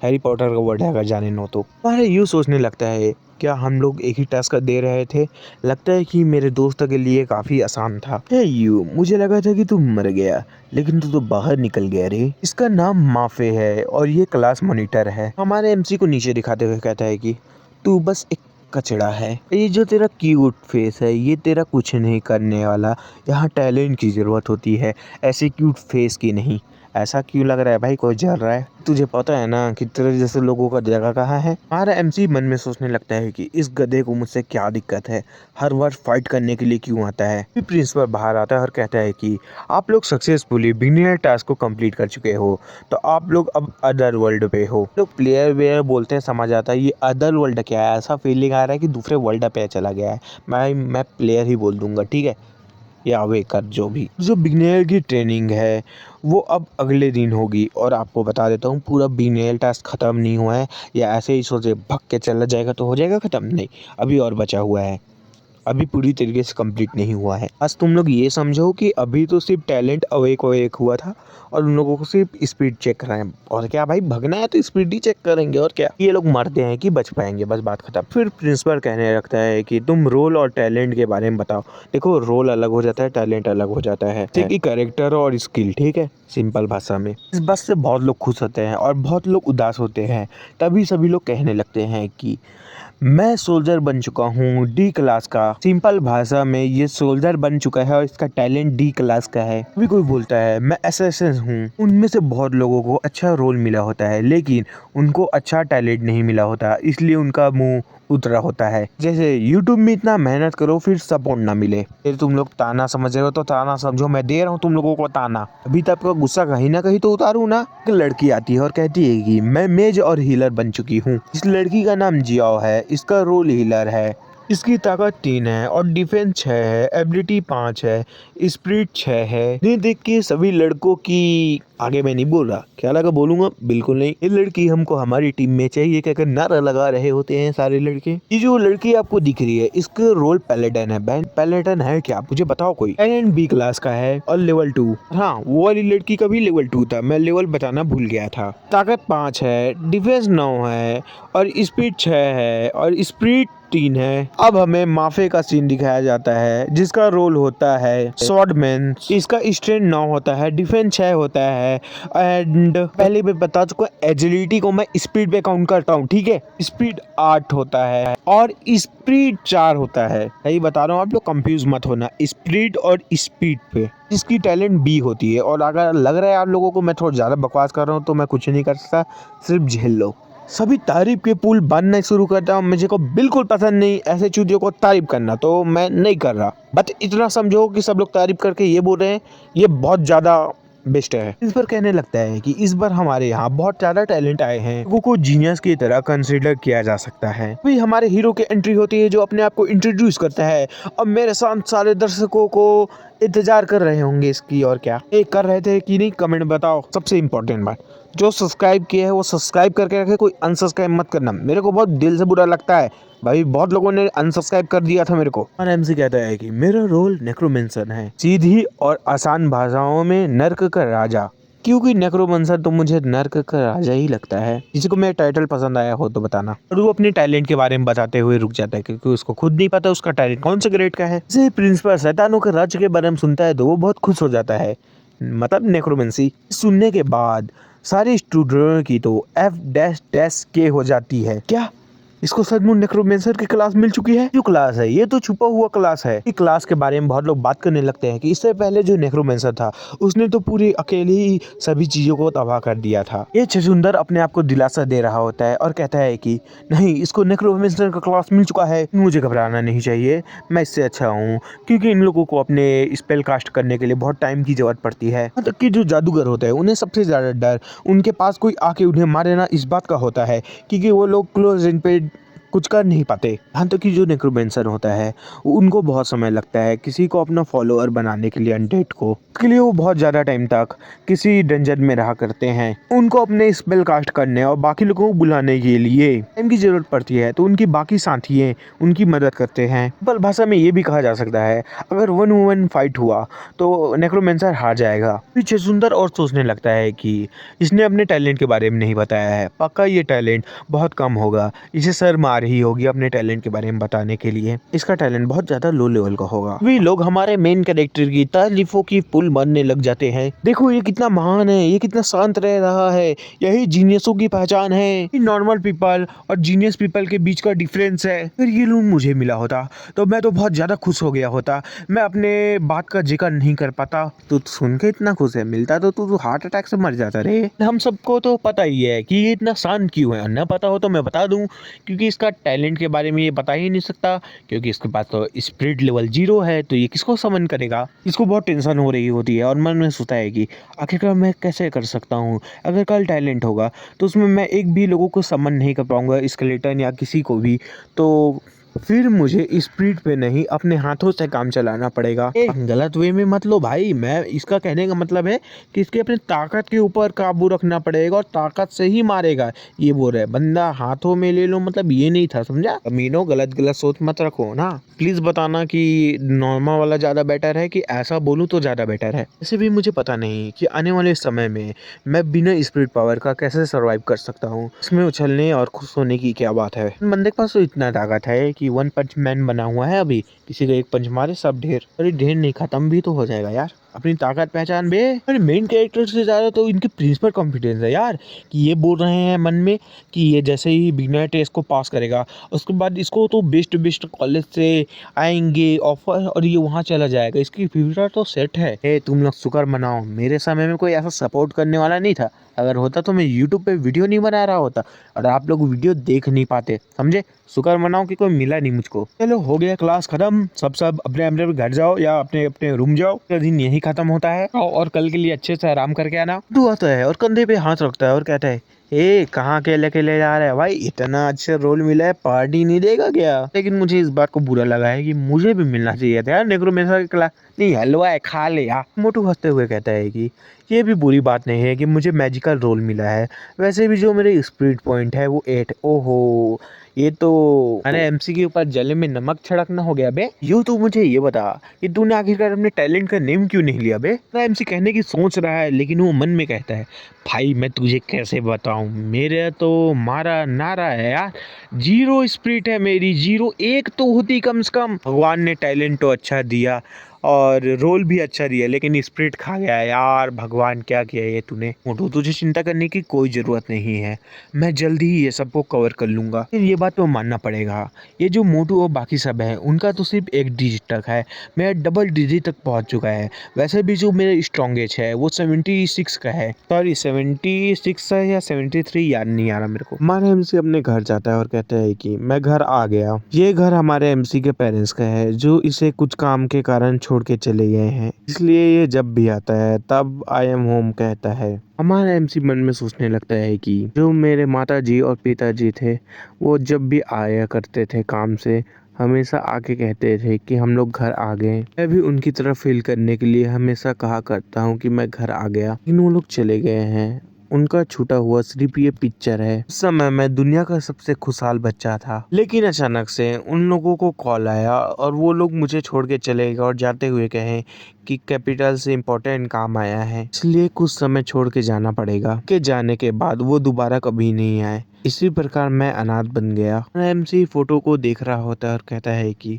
हैरी पॉटर का वर्ड है अगर जाने नो तो। अरे यूँ सोचने लगता है क्या हम लोग एक ही टास्क दे रहे थे, लगता है कि मेरे दोस्त के लिए काफी आसान था। हे यू, मुझे लगा था कि तू मर गया, लेकिन तू तो बाहर निकल गया रे। इसका नाम माफे है और ये क्लास मॉनिटर है। हमारे एमसी को नीचे दिखाते हुए कहता है कि तू बस एक कचड़ा है, ये जो तेरा क्यूट फेस है ये तेरा कुछ नहीं करने वाला, यहाँ टैलेंट की ज़रूरत होती है, ऐसे क्यूट फेस की नहीं। ऐसा क्यों लग रहा है भाई, कोई जल रहा है? तुझे पता है ना कि तेरे जैसे लोगों का जगह कहाँ है? हमारा एमसी मन में सोचने लगता है कि इस गधे को मुझसे क्या दिक्कत है, हर बार फाइट करने के लिए क्यों आता है। फिर प्रिंसिपल बाहर आता है और कहता है कि आप लोग सक्सेसफुली बिगिनर टास्क को कंप्लीट कर चुके हो, तो आप लोग अब अदर वर्ल्ड पे हो। लोग प्लेयर वेयर बोलते हैं, समझ आता है ये अदर वर्ल्ड क्या है, ऐसा फीलिंग आ रहा है कि दूसरे वर्ल्ड पे चला गया है। मैं प्लेयर ही बोल दूंगा, ठीक है, या अवेकर जो भी। जो बिगिनर की ट्रेनिंग है वो अब अगले दिन होगी, और आपको बता देता हूँ पूरा बिगिनर टास्क ख़त्म नहीं हुआ है, या ऐसे ही सोचे भग के चला जाएगा तो हो जाएगा ख़त्म, नहीं, अभी और बचा हुआ है। अभी पूरी तरीके से कंप्लीट नहीं हुआ है। बस तुम लोग ये समझो कि अभी तो सिर्फ टैलेंट अवेक हुआ था और उन लोगों को सिर्फ स्पीड चेक कराएं। और क्या भाई, भगना है तो स्पीड ही चेक करेंगे और क्या। ये लोग मरते हैं कि बच पाएंगे, बस बात खत्म। फिर प्रिंसिपल कहने लगता है कि तुम रोल और टैलेंट के बारे में बताओ। देखो, रोल अलग हो जाता है, टैलेंट अलग हो जाता है। ठीक है, कैरेक्टर और स्किल, ठीक है, सिंपल भाषा में। इस बात से बहुत लोग खुश होते हैं और बहुत लोग उदास होते हैं। तभी सभी लोग कहने लगते हैं कि मैं सोल्जर बन चुका हूँ डी क्लास का। सिंपल भाषा में ये सोल्जर बन चुका है और इसका टैलेंट डी क्लास का है। भी कोई बोलता है मैं असैसिन हूँ। उनमें से बहुत लोगों को अच्छा रोल मिला होता है लेकिन उनको अच्छा टैलेंट नहीं मिला होता, इसलिए उनका मुंह उतरा होता है। जैसे YouTube में इतना मेहनत करो फिर सपोर्ट ना मिले। फिर तुम लोग ताना समझ रहे हो तो ताना समझो, मैं दे रहा हूँ तुम लोगों को ताना। अभी तक का गुस्सा कहीं ना कहीं तो उतारू ना। एक लड़की आती है और कहती है कि मैं मेज और हीलर बन चुकी हूँ। इस लड़की का नाम जियाओ है, इसका रोल हीलर है। इसकी ताकत 3 है और डिफेंस 6 है, एबिलिटी 5 है, स्प्रिट 6 है। ये देख के सभी लड़कों की, आगे मैं नहीं बोल रहा, क्या लगा बोलूंगा, बिल्कुल नहीं। ये लड़की हमको हमारी टीम में चाहिए कहकर नारा लगा रहे होते हैं सारे लड़के। ये जो लड़की आपको दिख रही है इसका रोल पैलेटन है। बहन पैलेटन है क्या, मुझे बताओ कोई। एंड बी क्लास का है और लेवल 2। हाँ, वो वाली लड़की का भी लेवल 2 था, मैं लेवल बताना भूल गया था। ताकत 5 है, डिफेंस 9 है और स्पीड 6 है और स्प्रिट 3 है। अब हमें माफे का सीन दिखाया जाता है जिसका रोल होता है स्वॉर्डमैन। इसका स्ट्रेंथ 9 होता है, डिफेंस 6 होता है एंड पहले भी बता चुका, एजिलिटी को मैं स्पीड पे काउंट करता हूँ, ठीक है। स्पीड 8 होता है और स्पीड 4 होता है। यही बता रहा हूँ, आप लोग कंफ्यूज मत होना, स्पीड और स्पीड पे। इसकी टैलेंट बी होती है। और अगर लग रहा है आप लोगों को मैं थोड़ा ज्यादा बकवास कर रहा हूँ तो मैं कुछ नहीं कर सकता, सिर्फ झेल लो। सभी तारीफ के पुल बनना शुरू करता हूँ। मुझे को बिल्कुल पसंद नहीं ऐसे चीजों को तारीफ करना, तो मैं नहीं कर रहा। बट इतना समझो कि सब लोग तारीफ करके ये बोल रहे हैं ये बहुत ज्यादा बेस्ट है। इस पर कहने लगता है कि इस बार हमारे यहाँ बहुत ज्यादा टैलेंट आए हैं, लोगों को जीनियस की तरह कंसीडर किया जा सकता है। अभी हमारे हीरो की एंट्री होती है जो अपने आप को इंट्रोड्यूस करता है। अब मेरे साथ सारे दर्शकों को इंतजार कर रहे होंगे इसकी, और क्या ये कर रहे थे कि नहीं, कमेंट बताओ। सबसे इम्पोर्टेंट बात, जो सब्सक्राइब किया है वो सब्सक्राइब करके रखे, कोई अनसब्सक्राइब मत करना। मेरे को बहुत दिल से बुरा लगता है भाई, बहुत लोगों ने अनसब्सक्राइब कर दिया था मेरे को। एमसी कहता है कि मेरा रोल नेक्रोमेंसर है, सीधी और आसान भाषाओं में नर्क का राजा। क्योंकि नेक्रोमेंसर तो मुझे नर्क का राजा ही लगता है। किसी को मेरा टाइटल पसंद आया हो तो बताना। और वो अपने टैलेंट के बारे में बताते हुए रुक जाता है क्योंकि उसको खुद नहीं पता उसका टैलेंट कौन से ग्रेड का है। जैसे प्रिंसिपल शैतानों के राज्य के बारे में सुनता है तो वो बहुत खुश हो जाता है, मतलब नेक्रोमेंसी। सुनने के बाद सारे स्टूडेंट्स की तो F-K हो जाती है। क्या इसको सचमुच नेक्रोमेंसर की क्लास मिल चुकी है? जो क्लास है ये तो छुपा हुआ क्लास है। इस क्लास के बारे में बहुत लोग बात करने लगते हैं कि इससे पहले जो नेक्रोमेंसर था उसने तो पूरी अकेले ही सभी चीजों को तबाह कर दिया था। ये छछुंदर अपने आप को दिलासा दे रहा होता है और कहता है कि नहीं, इसको नेक्रोमेंसर का क्लास मिल चुका है, मुझे घबराना नहीं चाहिए, मैं इससे अच्छा हूँ। क्योंकि इन लोगों को अपने स्पेल कास्ट करने के लिए बहुत टाइम की जरूरत पड़ती है। मतलब कि जो जादूगर होते हैं उन्हें सबसे ज्यादा डर उनके पास कोई आके उन्हें मारे ना इस बात का होता है, क्योंकि वो लोग क्लोज रेंज पे कुछ कर नहीं पाते। यहाँ तक कि जो नेक्रोमेंसर होता है उनको बहुत समय लगता है किसी को अपना फॉलोअर बनाने के लिए, अनडेड को। इसके लिए वो बहुत ज़्यादा टाइम तक किसी डंजन में रहा करते हैं। उनको अपने स्पेल कास्ट करने और बाकी लोगों को बुलाने के लिए टाइम की जरूरत पड़ती है, तो उनकी बाकी साथी उनकी मदद करते हैं। सिंपल भाषा में ये भी कहा जा सकता है, अगर 1v1 फाइट हुआ तो नेक्रोमेंसर हार जाएगा। पीछे सुंदर और सोचने लगता है कि इसने अपने टैलेंट के बारे में नहीं बताया है, पक्का ये टैलेंट बहुत कम होगा, इसे सर मार रही होगी अपने टैलेंट के बारे में बताने के लिए। इसका टैलेंट बहुत ज्यादा लो लेवल का होगा। वे लोग हमारे मेन कैरेक्टर की तारीफों की पुल बनने लग जाते हैं। देखो ये कितना महान है, ये कितना शांत रह रहा है, यही जीनियसों की पहचान है। नॉर्मल पीपल और जीनियस पीपल के बीच का डिफरेंस है। अगर ये लोग मुझे मिला होता तो मैं तो बहुत ज्यादा खुश हो गया होता। मैं अपने बात का जिक्र नहीं कर पाता। तू सुन के इतना खुश है, मिलता तो तू हार्ट अटैक से मर जाता रे। हम सबको तो पता ही है कि ये इतना शांत क्यों है। न पता हो तो मैं बता दूं, क्योंकि इसका टैलेंट के बारे में ये बता ही नहीं सकता, क्योंकि इसके पास तो स्पिरिट लेवल 0 है, तो ये किसको समन करेगा। इसको बहुत टेंशन हो रही होती है और मन में सोचता है कि आखिरकार मैं कैसे कर सकता हूँ। अगर कल टैलेंट होगा तो उसमें मैं एक भी लोगों को समन नहीं कर पाऊंगा, स्केलेटन या किसी को भी, तो फिर मुझे स्पीड पे नहीं अपने हाथों से काम चलाना पड़ेगा। गलत वे में मत लो भाई, मैं इसका कहने का मतलब है कि इसके अपने ताकत के ऊपर काबू रखना पड़ेगा और ताकत से ही मारेगा। ये बोल रहा है बंदा हाथों में ले लो, मतलब ये नहीं था, समझा? अमीनो गलत गलत सोच मत रखो ना। प्लीज बताना कि नॉर्मल वाला ज्यादा बेटर है कि ऐसा बोलूं तो ज्यादा बेटर है। ऐसे भी मुझे पता नहीं कि आने वाले समय में मैं बिना स्पिरिट पावर का कैसे सरवाइव कर सकता हूँ। इसमें उछलने और खुश होने की क्या बात है। बंदे के पास तो इतना ताकत है कि वन पंच मैन बना हुआ है। अभी किसी का एक पंच मारे सब ढेर। अरे ढेर नहीं, खत्म भी तो हो जाएगा यार। अपनी ताकत पहचान बे। अरे मेन कैरेक्टर से ज्यादा तो इनके प्रिंस पर कॉन्फिडेंस है यार, कि ये बोल रहे हैं मन में कि ये जैसे ही बिगनर टेस्ट को पास करेगा उसके बाद इसको तो बेस्ट बेस्ट कॉलेज से आएंगे ऑफर और ये वहाँ चला जाएगा। इसकी फ्यूचर तो सेट है। तुम लोग शुक्र मनाओ, मेरे समय में कोई ऐसा सपोर्ट करने वाला नहीं था। अगर होता तो मैं यूट्यूब पे वीडियो नहीं बना रहा होता और आप लोग वीडियो देख नहीं पाते, समझे? शुक्र मनाओ कि कोई मिला नहीं मुझको। चलो हो गया क्लास खत्म, सब अपने अपने घर जाओ या अपने अपने रूम जाओ। पूरा दिन यही खत्म होता है और कल के लिए अच्छे से आराम करके आना। तू आता है और कंधे पे हाथ रखता है और कहता है ए कहाँ अकेले अकेले जा रहा है भाई, इतना अच्छा रोल मिला है, पार्टी नहीं देगा क्या? लेकिन मुझे इस बात को बुरा लगा है कि मुझे भी मिलना चाहिए था यार नेक्रोमेंसर क्लास। नहीं हलवा है, खा ले यार। मोटू हंसते हुए कहता है कि ये भी बुरी बात नहीं है कि मुझे मैजिकल रोल मिला है। वैसे भी जो मेरे स्पिरिट पॉइंट है वो 8। ओहो, ये तो अरे एमसी के ऊपर जले में नमक छिड़कना हो गया बे। यूँ तो मुझे ये बता कि तूने आखिरकार अपने टैलेंट का नेम क्यों नहीं लिया बे? एमसी कहने की सोच रहा है लेकिन वो मन में कहता है भाई मैं तुझे कैसे बताऊं, मेरा तो मारा नारा है यार, जीरो स्पिरिट है मेरी, जीरो। एक तो होती कम से कम। भगवान ने टैलेंट तो अच्छा दिया और रोल भी अच्छा दिया लेकिन स्पिरिट खा गया यार। भगवान क्या किया ये तूने। मोटू तुझे चिंता करने की कोई जरूरत नहीं है, मैं जल्दी ही ये सबको कवर कर लूंगा। ये बात तो मानना पड़ेगा, ये जो मोटू और बाकी सब है उनका तो सिर्फ एक डिजिट तक है, मेरा डबल डिजिट तक पहुंच चुका है। वैसे भी जो मेरा स्ट्रॉन्गेज है वो 76 का है, सॉरी 76 है या 73 याद नहीं आ रहा मेरे को। हमारा एमसी अपने घर जाता है और कहता है कि मैं घर आ गया। ये घर हमारे एमसी के पेरेंट्स का है जो इसे कुछ काम के कारण छोड़ के चले गए हैं, इसलिए ये जब भी आता है तब आई एम होम कहता है। हमारा एमसी मन में सोचने लगता है कि जो मेरे माताजी और पिताजी थे वो जब भी आया करते थे काम से हमेशा आके कहते थे कि हम लोग घर आ गए। मैं भी उनकी तरफ फील करने के लिए हमेशा कहा करता हूँ कि मैं घर आ गया, लेकिन वो लोग चले गए हैं। उनका छूटा हुआ सिर्फ ये पिक्चर है। उस समय मैं दुनिया का सबसे खुशहाल बच्चा था, लेकिन अचानक से उन लोगों को कॉल आया और वो लोग मुझे छोड़ के चले गए और जाते हुए कहे कि कैपिटल से इम्पोर्टेंट काम आया है, इसलिए कुछ समय छोड़ के जाना पड़ेगा। के जाने के बाद वो दोबारा कभी नहीं आए। इसी प्रकार मैं अनाथ बन गया। एमसी फोटो को देख रहा होता है और कहता है कि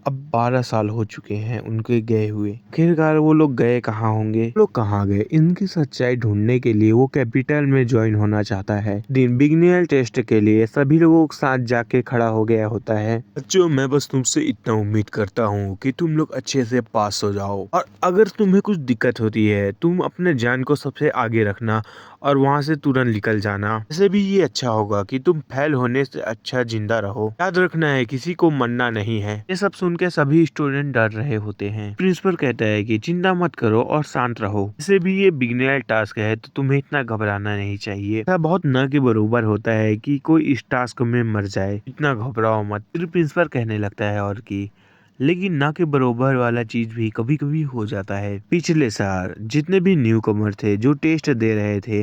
अब 12 साल हो चुके हैं उनके गए हुए। आखिरकार वो लोग गए कहाँ होंगे, लोग कहाँ गए? इनकी सच्चाई ढूंढने के लिए वो कैपिटल में ज्वाइन होना चाहता है। दिन बिगनियल टेस्ट के लिए सभी लोगों के साथ जाके खड़ा हो गया होता है। बच्चों मैं बस तुमसे इतना उम्मीद करता हूँ कि तुम लोग अच्छे से पास हो जाओ और अगर तुम्हें कुछ दिक्कत होती है तुम अपने जान को सबसे आगे रखना और वहाँ से तुरंत निकल जाना। ऐसे भी ये अच्छा होगा कि तुम फेल होने से अच्छा जिंदा रहो। याद रखना है किसी को मरना नहीं है। ये सब सुन के सभी स्टूडेंट डर रहे होते हैं। प्रिंसिपल कहता है कि चिंता मत करो और शांत रहो। ऐसे भी ये बिगिनर टास्क है तो तुम्हें इतना घबराना नहीं चाहिए। ऐसा बहुत न के बराबर होता है कि कोई इस टास्क में मर जाए, इतना घबराओ मत। फिर प्रिंसिपल कहने लगता है और कि लेकिन ना के बरोबर वाला चीज भी कभी कभी हो जाता है। पिछले साल जितने भी न्यू कमर थे जो टेस्ट दे रहे थे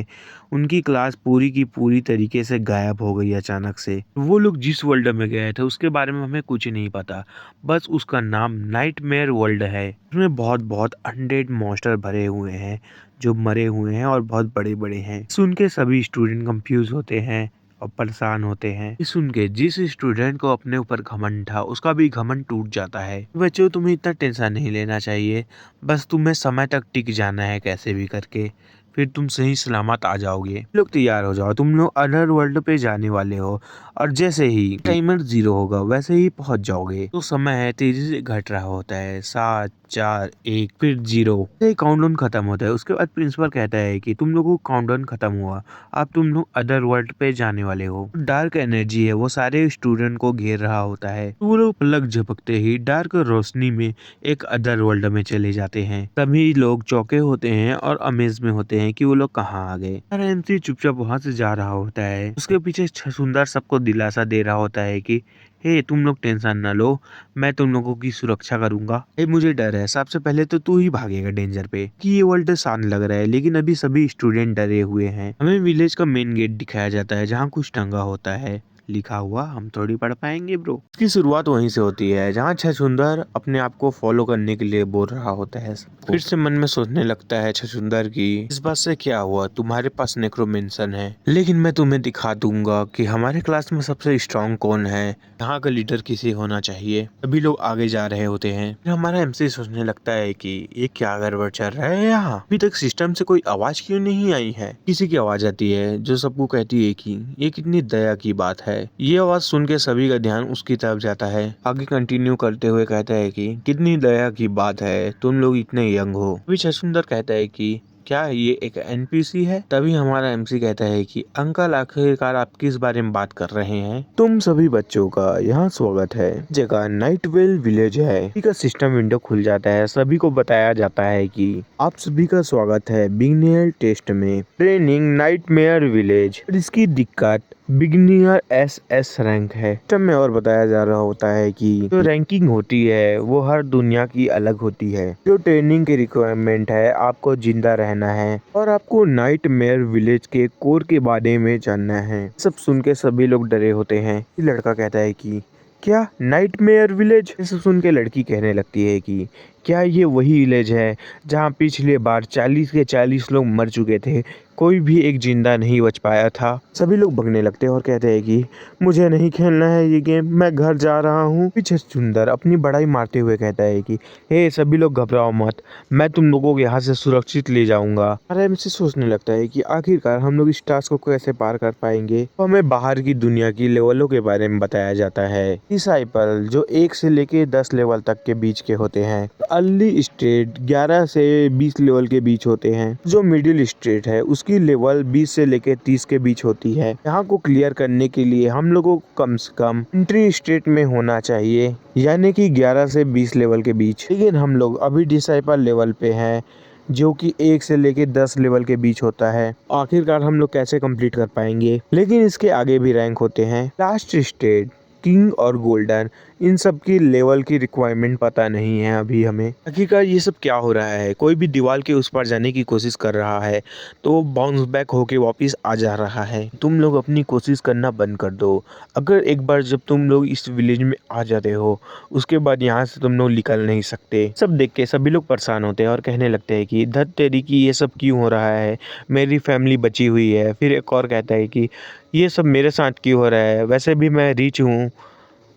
उनकी क्लास पूरी की पूरी तरीके से गायब हो गई अचानक से। वो लोग जिस वर्ल्ड में गए थे उसके बारे में हमें कुछ नहीं पता, बस उसका नाम नाइटमेयर वर्ल्ड है। उसमें बहुत बहुत अनडेड मॉन्स्टर भरे हुए हैं जो मरे हुए हैं और बहुत बड़े बड़े हैं। सुन के सभी स्टूडेंट कंफ्यूज होते हैं और परेशान होते हैं। ये सुन के जिस स्टूडेंट को अपने ऊपर घमंड था उसका भी घमंड टूट जाता है। बच्चों तुम्हें इतना टेंशन नहीं लेना चाहिए, बस तुम्हें समय तक टिक जाना है कैसे भी करके, फिर तुम सही सलामत आ जाओगे। लोग तैयार हो जाओ, तुम लोग अदर वर्ल्ड पे जाने वाले हो और जैसे ही टाइमर 0 होगा वैसे ही पहुंच जाओगे। तो समय है तेजी से घट रहा होता है, 7 4 1 फिर 0। काउंटडाउन खत्म होता है। उसके बाद प्रिंसिपल कहता है कि तुम लोगों का काउंटडाउन खत्म हुआ, अब तुम लोग अदर वर्ल्ड पे जाने वाले हो। डार्क एनर्जी है वो सारे स्टूडेंट को घेर रहा होता है। वो लोग पलक झपकते ही डार्क रोशनी में एक अदर वर्ल्ड में चले जाते हैं। सभी लोग चौके होते हैं और अमेज में होते हैं कि वो लोग कहाँ आ गए। एमसी चुपचाप वहां से जा रहा होता है। उसके पीछे सुंदर सबको दिलासा दे रहा होता है कि हे तुम लोग टेंशन ना लो, मैं तुम लोगों की सुरक्षा करूंगा। हे मुझे डर है, सबसे पहले तो तू ही भागेगा डेंजर पे कि ये वर्ल्ड शांत लग रहा है, लेकिन अभी सभी स्टूडेंट डरे हुए हैं। हमें विलेज का मेन गेट दिखाया जाता है जहाँ कुछ टंगा होता है, लिखा हुआ। हम थोड़ी पढ़ पाएंगे ब्रो। इसकी शुरुआत वहीं से होती है जहाँ छछूंदर अपने आप को फॉलो करने के लिए बोल रहा होता है सबको। फिर से मन में सोचने लगता है छछूंदर की इस बात से क्या हुआ, तुम्हारे पास नेक्रोमेंसन है, लेकिन मैं तुम्हें दिखा दूंगा कि हमारे क्लास में सबसे स्ट्रांग कौन है, यहाँ का लीडर किसे होना चाहिए। सभी लोग आगे जा रहे होते हैं। फिर हमारा एमसी सोचने लगता है कि ये क्या गड़बड़ चल रहा है यहाँ, अभी तक सिस्टम से कोई आवाज क्यों नहीं आई है। किसी की आवाज आती है जो सबको कहती है कि ये कितनी दया की बात है। ये आवाज सुन के सभी का ध्यान उसकी तरफ जाता है। आगे कंटिन्यू करते हुए कहता है कि कितनी दया की बात है, तुम लोग इतने यंग हो। अभी छछूंदर कहता है कि क्या ये एक एनपीसी है। तभी हमारा एमसी कहता है कि अंकल आखिरकार आप किस बारे में बात कर रहे हैं। तुम सभी बच्चों का यहाँ स्वागत है। जगह नाइटवेल विलेज है। सभी का सिस्टम विंडो खुल जाता है। सभी को बताया जाता है कि आप सभी का स्वागत है बिगिनियर टेस्ट में ट्रेनिंग नाइटमेयर विलेज। इसकी दिक्कत बिगिनियर एसएस रैंक है। सिस्टम में और बताया जा रहा होता है कि जो रैंकिंग होती है वो हर दुनिया की अलग होती है। जो ट्रेनिंग की रिक्वायरमेंट है, आपको जिंदा रहना है और आपको नाइटमेयर विलेज के कोर के बारे में जानना है। सब सुन के सभी लोग डरे होते हैं। ये लड़का कहता है कि क्या नाइटमेयर विलेज। ये सब सुन के लड़की कहने लगती है कि क्या ये वही विलेज है जहाँ पिछले बार 40 के 40 लोग मर चुके थे, कोई भी एक जिंदा नहीं बच पाया था। सभी लोग भगने लगते हैं और कहते हैं कि मुझे नहीं खेलना है ये गेम, मैं घर जा रहा हूँ। पीछे सुंदर अपनी बड़ाई मारते हुए कहता है कि हे सभी लोग घबराओ मत, मैं तुम लोगों को यहाँ से सुरक्षित ले जाऊंगा। आराम से सोचने लगता है कि आखिरकार हम लोग इस टास्क को कैसे पार कर पाएंगे। तो हमें बाहर की दुनिया की लेवलों के बारे में बताया जाता है। डिसाइपल जो 1 से लेके 10 लेवल तक के बीच के होते हैं। अर्ली स्टेट 11 से 20 लेवल के बीच होते हैं। जो मिडिल स्टेट है उसकी लेवल 20 से लेके 30 के बीच होती है। यहाँ को क्लियर करने के लिए हम लोगों को कम से कम एंट्री स्टेट में होना चाहिए, यानी कि 11 से 20 लेवल के बीच। लेकिन हम लोग अभी डिसाइपल लेवल पे हैं जो कि 1 से लेके 10 लेवल के बीच होता है। आखिरकार हम लोग कैसे कंप्लीट कर पाएंगे। लेकिन इसके आगे भी रैंक होते हैं। लास्ट स्टेट किंग और गोल्डन, इन सब की लेवल की रिक्वायरमेंट पता नहीं है अभी हमें। आखिरकार ये सब क्या हो रहा है। कोई भी दीवार के उस पार जाने की कोशिश कर रहा है तो वो बाउंस बैक होके वापस आ जा रहा है। तुम लोग अपनी कोशिश करना बंद कर दो। अगर एक बार जब तुम लोग इस विलेज में आ जाते हो उसके बाद यहाँ से तुम लोग निकल नहीं सकते। सब देख के सभी लोग परेशान होते हैं और कहने लगते हैं कि धत तेरी की ये सब क्यों हो रहा है, मेरी फैमिली बची हुई है। फिर एक और कहता है कि ये सब मेरे साथ क्यों हो रहा है, वैसे भी मैं रिच हूँ,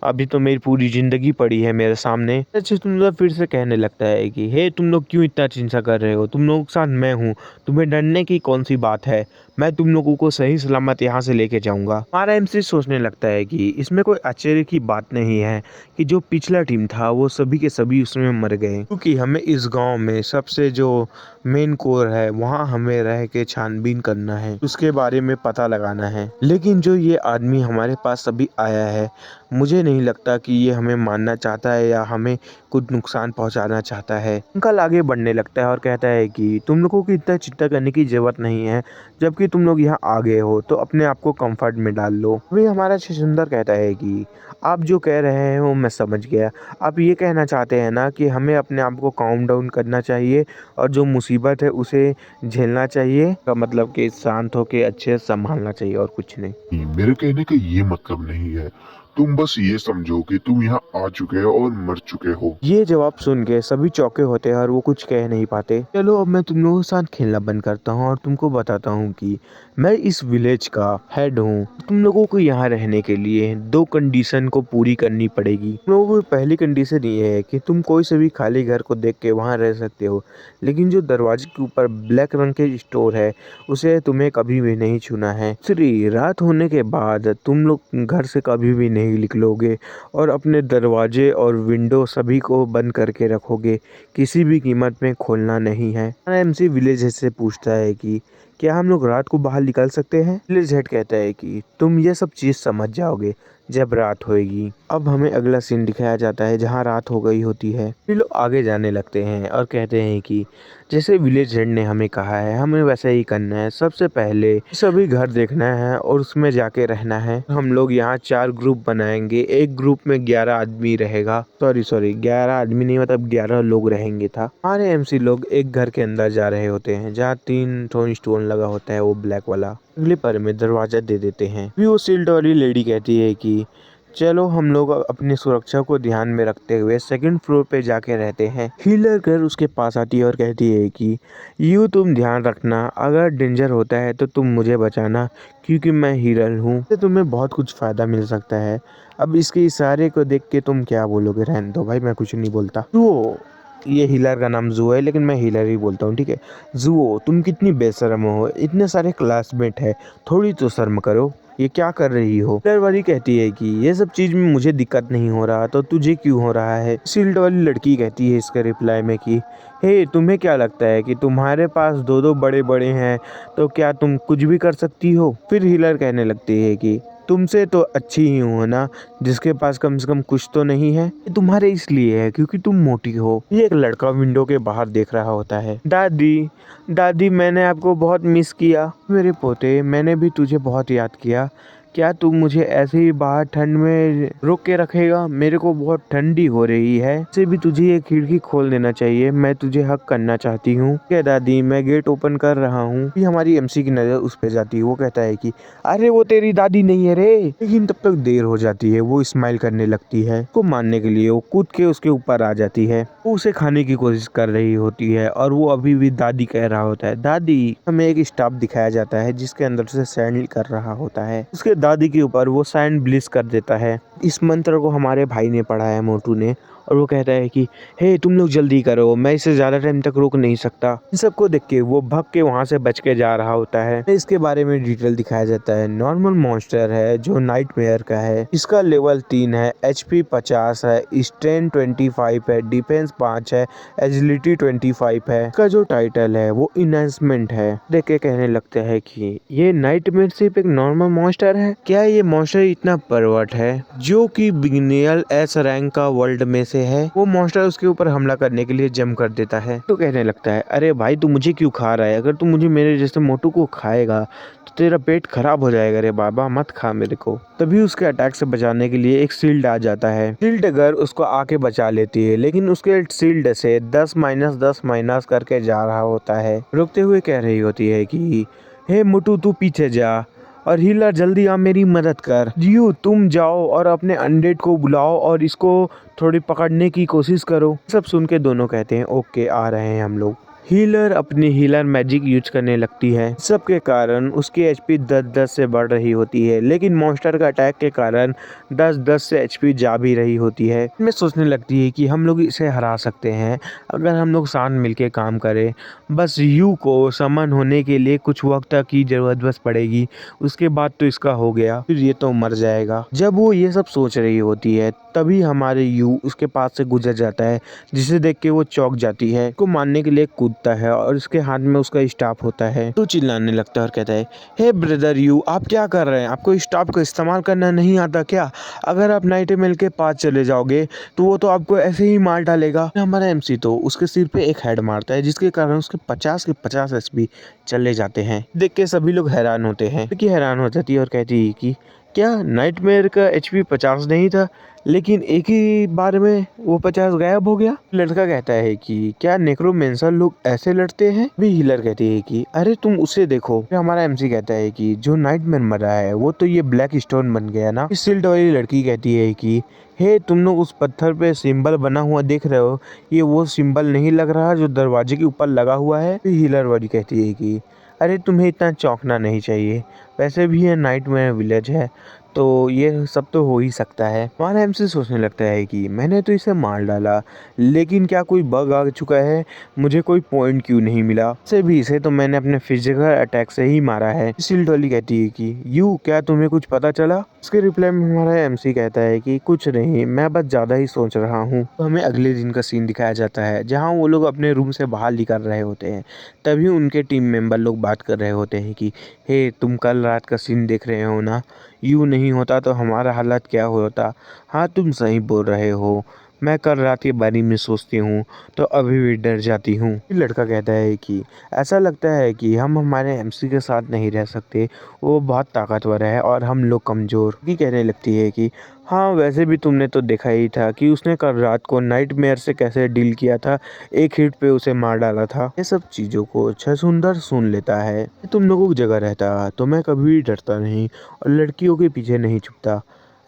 अभी तो मेरी पूरी जिंदगी पड़ी है मेरे सामने। अच्छा तुम लोग फिर से कहने लगता है कि हे तुम लोग क्यों इतना चिंता कर रहे हो, तुम लोग के साथ मैं हूँ, तुम्हें डरने की कौन सी बात है, मैं तुम लोगों को सही सलामत यहाँ से लेके जाऊंगा। हमारा एमसी सोचने लगता है कि इसमें कोई आश्चर्य की बात नहीं है कि जो पिछला टीम था वो सभी के सभी उसमें मर गए, क्योंकि हमें इस गांव में सबसे जो मेन कोर है वहाँ हमें रह के छानबीन करना है, उसके बारे में पता लगाना है। लेकिन जो ये आदमी हमारे पास अभी आया है, मुझे नहीं लगता कि ये हमें मारना चाहता है या हमें कुछ नुकसान पहुंचाना चाहता है। अंकल आगे बढ़ने लगता है और कहता है कि तुम लोगों की इतना चिंता करने की जरूरत नहीं है, जबकि तुम लोग यहाँ आ गए हो तो अपने आप को कंफर्ट में डाल लो। अभी हमारा छछूंदर कहता है कि आप जो कह रहे हैं वो मैं समझ गया। आप ये कहना चाहते हैं ना कि हमें अपने आप को काम डाउन करना चाहिए और जो मुसीबत है उसे झेलना चाहिए, का मतलब कि शांत होकर अच्छे से संभालना चाहिए और कुछ नहीं। मेरे कहने का ये मतलब नहीं है, तुम बस ये समझो कि तुम यहाँ आ चुके हो और मर चुके हो। ये जवाब सुन के सभी चौके होते हैं और वो कुछ कह नहीं पाते। चलो अब मैं तुम लोगों के साथ खेलना बंद करता हूँ और तुमको बताता हूँ कि मैं इस विलेज का हेड हूँ। तुम लोगों को यहाँ रहने के लिए 2 कंडीशन को पूरी करनी पड़ेगी। तुम लोगों की पहली कंडीशन ये है कि तुम कोई से भी खाली घर को देख के वहाँ रह सकते हो, लेकिन जो दरवाजे के ऊपर ब्लैक रंग के स्टोर है उसे तुम्हें कभी भी नहीं छूना है। दूसरी, रात होने के बाद तुम लोग घर से कभी भी नहीं निकलोगे और अपने दरवाजे और विंडो सभी को बंद करके रखोगे, किसी भी कीमत में खोलना नहीं है। एमसी विलेज से पूछता है कि क्या हम लोग रात को बाहर निकल सकते हैं? विलेज हेड कहता है कि तुम ये सब चीज समझ जाओगे जब रात होएगी। अब हमें अगला सीन दिखाया जाता है जहाँ रात हो गई होती है। फिर लोग आगे जाने लगते हैं और कहते हैं कि जैसे विलेज हेड ने हमें कहा है हमें वैसे ही करना है। सबसे पहले सभी घर देखना है और उसमें जाके रहना है। हम लोग यहाँ 4 ग्रुप बनाएंगे। एक ग्रुप में 11 आदमी रहेगा। सॉरी 11 आदमी नहीं, मतलब 11 लोग रहेंगे था। हमारे एमसी लोग एक घर के अंदर जा रहे होते हैं जहाँ 3 टोन स्टोन लगा होता है, वो ब्लैक वाला। अगले पर में दरवाजा दे देते हैं। फिर वो सील्ड वाली लेडी कहती है कि चलो हम लोग अपनी सुरक्षा को ध्यान में रखते हुए सेकंड फ्लोर पे जाके रहते हैं। हीलर कर उसके पास आती है और कहती है कि यूँ तुम ध्यान रखना, अगर डेंजर होता है तो तुम मुझे बचाना, क्योंकि मैं हीलर हूँ। इससे तुम्हें बहुत कुछ फ़ायदा मिल सकता है। अब इसके इशारे को देख के तुम क्या बोलोगे? रहने दो भाई, मैं कुछ नहीं बोलता। तो ये हीलर का नाम जुओ है, लेकिन मैं हीलर ही बोलता हूँ, ठीक है। जुओ, तुम कितनी बेशर्म हो, इतने सारे क्लासमेट है, थोड़ी तो शर्म करो, ये क्या कर रही हो? हीलर वाली कहती है कि ये सब चीज में मुझे दिक्कत नहीं हो रहा तो तुझे क्यों हो रहा है? शील्ड वाली लड़की कहती है इसके रिप्लाई में कि हे, तुम्हें क्या लगता है कि तुम्हारे पास 2-2 बड़े बड़े हैं तो क्या तुम कुछ भी कर सकती हो? फिर हीलर कहने लगती है कि तुमसे तो अच्छी ही हूँ ना, जिसके पास कम से कम कुछ तो नहीं है। ये तुम्हारे इसलिए है क्योंकि तुम मोटी हो। ये एक लड़का विंडो के बाहर देख रहा होता है। दादी, दादी मैंने आपको बहुत मिस किया। मेरे पोते, मैंने भी तुझे बहुत याद किया। क्या तू मुझे ऐसे ही बाहर ठंड में रोक के रखेगा? मेरे को बहुत ठंडी हो रही है। इससे भी तुझे ये खिड़की खोल देना चाहिए, मैं तुझे हक करना चाहती हूँ। क्या दादी, मैं गेट ओपन कर रहा हूँ। हमारी एमसी की नजर उस पे जाती है। वो कहता है कि अरे वो तेरी दादी नहीं है रे। लेकिन तब तक देर हो जाती है। वो स्माइल करने लगती है। उसको मारने के लिए वो कूद के उसके ऊपर आ जाती है। वो उसे खाने की कोशिश कर रही होती है और वो अभी भी दादी कह रहा होता है। दादी, हमें एक स्टाफ दिखाया जाता है जिसके अंदर से सैंड कर रहा होता है। उसके दादी के ऊपर वो सैंड ब्लिस कर देता है। इस मंत्र को हमारे भाई ने पढ़ा है, मोटू ने, और वो कहता है कि हे तुम लोग जल्दी करो, मैं इसे ज्यादा टाइम तक रोक नहीं सकता। इन सबको देख के वो भाग के वहां से बच के जा रहा होता है। इसके बारे में डिटेल दिखाया जाता है। नॉर्मल मॉन्स्टर है जो नाइटमेयर का है। इसका लेवल 3 है, HP 50 है, स्ट्रेन 25 है, डिफेंस 5 है, एजिलिटी 25 है। इसका जो टाइटल है वो इनहेंसमेंट है। देख के कहने लगता है कि ये नाइटमेयर सिर्फ एक नॉर्मल मॉन्स्टर है? क्या ये मॉन्स्टर इतना परवर्ट है जो कि बिगनियल एस रैंक का वर्ल्ड में से है? वो मॉन्स्टर उसके ऊपर हमला करने के लिए जंप कर देता है। तो कहने लगता है अरे भाई, तू मुझे क्यों खा रहा है? अगर तू मुझे मेरे जैसे मोटू को खाएगा तो तेरा पेट खराब हो जाएगा रे बाबा, मत खा मेरे को। तभी उसके अटैक से बचाने के लिए एक शील्ड आ जाता है। शील्ड अगर उसको आके बचा लेती है, लेकिन उसके शील्ड से 10 - 10 - करके जा रहा होता है। रुकते हुए कह रही होती है कि हे मोटू, तू पीछे जा, और हीलर जल्दी आ मेरी मदद कर। जियो, तुम जाओ और अपने अनडेड को बुलाओ और इसको थोड़ी पकड़ने की कोशिश करो। सब सुन के दोनों कहते हैं ओके, आ रहे हैं हम लोग। हीलर अपनी हीलर मैजिक यूज करने लगती है। सबके कारण उसकी HP 10-10 से बढ़ रही होती है, लेकिन मॉन्स्टर का अटैक के कारण 10-10 से HP जा भी रही होती है। मैं सोचने लगती है कि हम लोग इसे हरा सकते हैं अगर हम लोग साथ मिलके काम करें। बस यू को समन होने के लिए कुछ वक्त की जरूरत बस पड़ेगी, उसके बाद तो इसका हो गया, फिर ये तो मर जाएगा। जब वो ये सब सोच रही होती है तभी हमारे यू उसके पास से गुजर जाता है, जिसे देख के वो चौंक जाती है। को मारने के लिए कूदता है और उसके हाथ में उसका स्टाफ होता है। तो चिल्लाने लगता है और कहता है हे ब्रदर यू, आप क्या कर रहे हैं? आपको स्टाफ का इस्तेमाल करना नहीं आता क्या? अगर आप नाइटमेयर के पास चले जाओगे तो वो तो आपको ऐसे ही मार डालेगा। हमारा एमसी तो उसके सिर पे एक हेड मारता है, जिसके कारण उसके 50 के 50 HP चले जाते हैं। देख के सभी लोग हैरान होते हैं। विक्की हैरान हो जाती है और कहती है कि क्या नाइटमेयर का HP 50 नहीं था, लेकिन एक ही बार में वो 50 गायब हो गया? लड़का कहता है कि क्या नेक्रोमेंसर लोग ऐसे लड़ते हैं? भी हीलर कहती है कि अरे तुम उसे देखो। फिर हमारा एमसी कहता है कि जो नाइटमेयर मरा है वो तो ये ब्लैक स्टोन बन गया ना। इस सिल्ड वाली लड़की कहती है कि हे, तुम लोग उस पत्थर पे सिंबल बना हुआ देख रहे हो, ये वो सिंबल नहीं लग रहा जो दरवाजे के ऊपर लगा हुआ है? फिर हीलर वाली कहती है कि अरे तुम्हें इतना चौंकना नहीं चाहिए, वैसे भी ये नाइटमेयर विलेज है, तो ये सब तो हो ही सकता है। हमारा एमसी सोचने लगता है कि मैंने तो इसे मार डाला, लेकिन क्या कोई बग आ चुका है, मुझे कोई पॉइंट क्यों नहीं मिला। से भी इसे तो मैंने अपने फिजिकल अटैक से ही मारा है। शील्ड वाली कहती है कि यू, क्या तुम्हें कुछ पता चला? उसके रिप्लाई में हमारा एमसी कहता है कि कुछ नहीं, मैं बस ज़्यादा ही सोच रहा हूँ। तो हमें अगले दिन का सीन दिखाया जाता है जहाँ वो लोग अपने रूम से बाहर निकल रहे होते हैं। तभी उनके टीम मेंबर लोग बात कर रहे होते हैं कि हे, तुम कल रात का सीन देख रहे हो ना, यूँ नहीं होता तो हमारा हालत क्या होता। हाँ, तुम सही बोल रहे हो, मैं कल रात के बारे में सोचती हूँ तो अभी भी डर जाती हूँ। फिर लड़का कहता है कि ऐसा लगता है कि हम हमारे एमसी के साथ नहीं रह सकते, वो बहुत ताकतवर है और हम लोग कमज़ोर। की कहने लगती है कि हाँ, वैसे भी तुमने तो देखा ही था कि उसने कल रात को नाइटमेयर से कैसे डील किया था, एक हिट पे उसे मार डाला था। ये सब चीज़ों को छछूंदर सुन लेता है। तुम लोगों की जगह रहता तो मैं कभी भी डरता नहीं और लड़कियों के पीछे नहीं छुपता,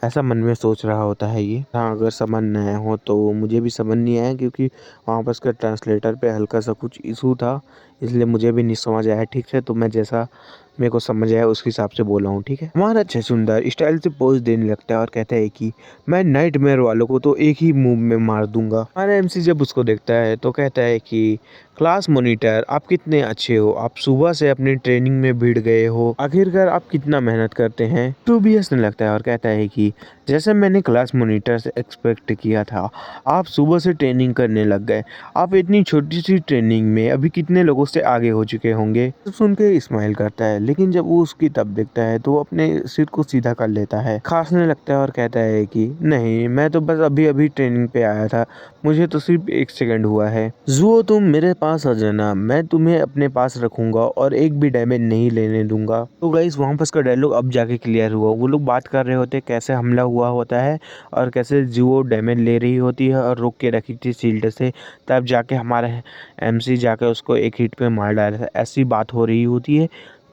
ऐसा मन में सोच रहा होता है ये। हाँ, अगर समझ न आया हो तो मुझे भी समझ नहीं आया, क्योंकि वहाँ पर उसके ट्रांसलेटर पे हल्का सा कुछ इशू था, इसलिए मुझे भी नहीं समझ आया ठीक से। तो मैं जैसा मेरे को समझ आया उस हिसाब से बोला हूँ, ठीक है। हमारा छछूंदर स्टाइल से पोज देने लगता है और कहता है कि मैं नाइटमेयर वालों को तो एक ही मूव में मार दूंगा। हमारा एमसी जब उसको देखता है तो कहता है कि क्लास मॉनिटर, आप कितने अच्छे हो, आप सुबह से अपनी ट्रेनिंग में भिड़ गए हो, आखिरकार आप कितना मेहनत करते हैं। तो भी हंसने लगता है और कहता है कि जैसे मैंने क्लास मॉनिटर से एक्सपेक्ट किया था, आप सुबह से ट्रेनिंग करने लग गए। आप इतनी छोटी सी ट्रेनिंग में अभी कितने लोगों से आगे हो चुके होंगे। तो सुन के स्माइल करता है, लेकिन जब वो उसकी तब देखता है तो वो अपने सिर को सीधा कर लेता है, खांसने लगता है और कहता है कि नहीं, मैं तो बस अभी अभी ट्रेनिंग पे आया था, मुझे तो सिर्फ 1 सेकंड हुआ है। जुओ, तुम मेरे पास आ जाना, मैं तुम्हें अपने पास रखूंगा और एक भी डैमेज नहीं लेने दूंगा। तो गाइस, वहाँ पर उसका डायलॉग अब जाके क्लियर हुआ। वो लोग बात कर रहे होते कैसे हमला हुआ होता है और कैसे जुओ डैमेज ले रही होती है और रोक के रखी थी शील्ड से, तब जाके हमारा एमसी जाके उसको एक हिट पे मार डाला था, ऐसी बात हो रही होती है।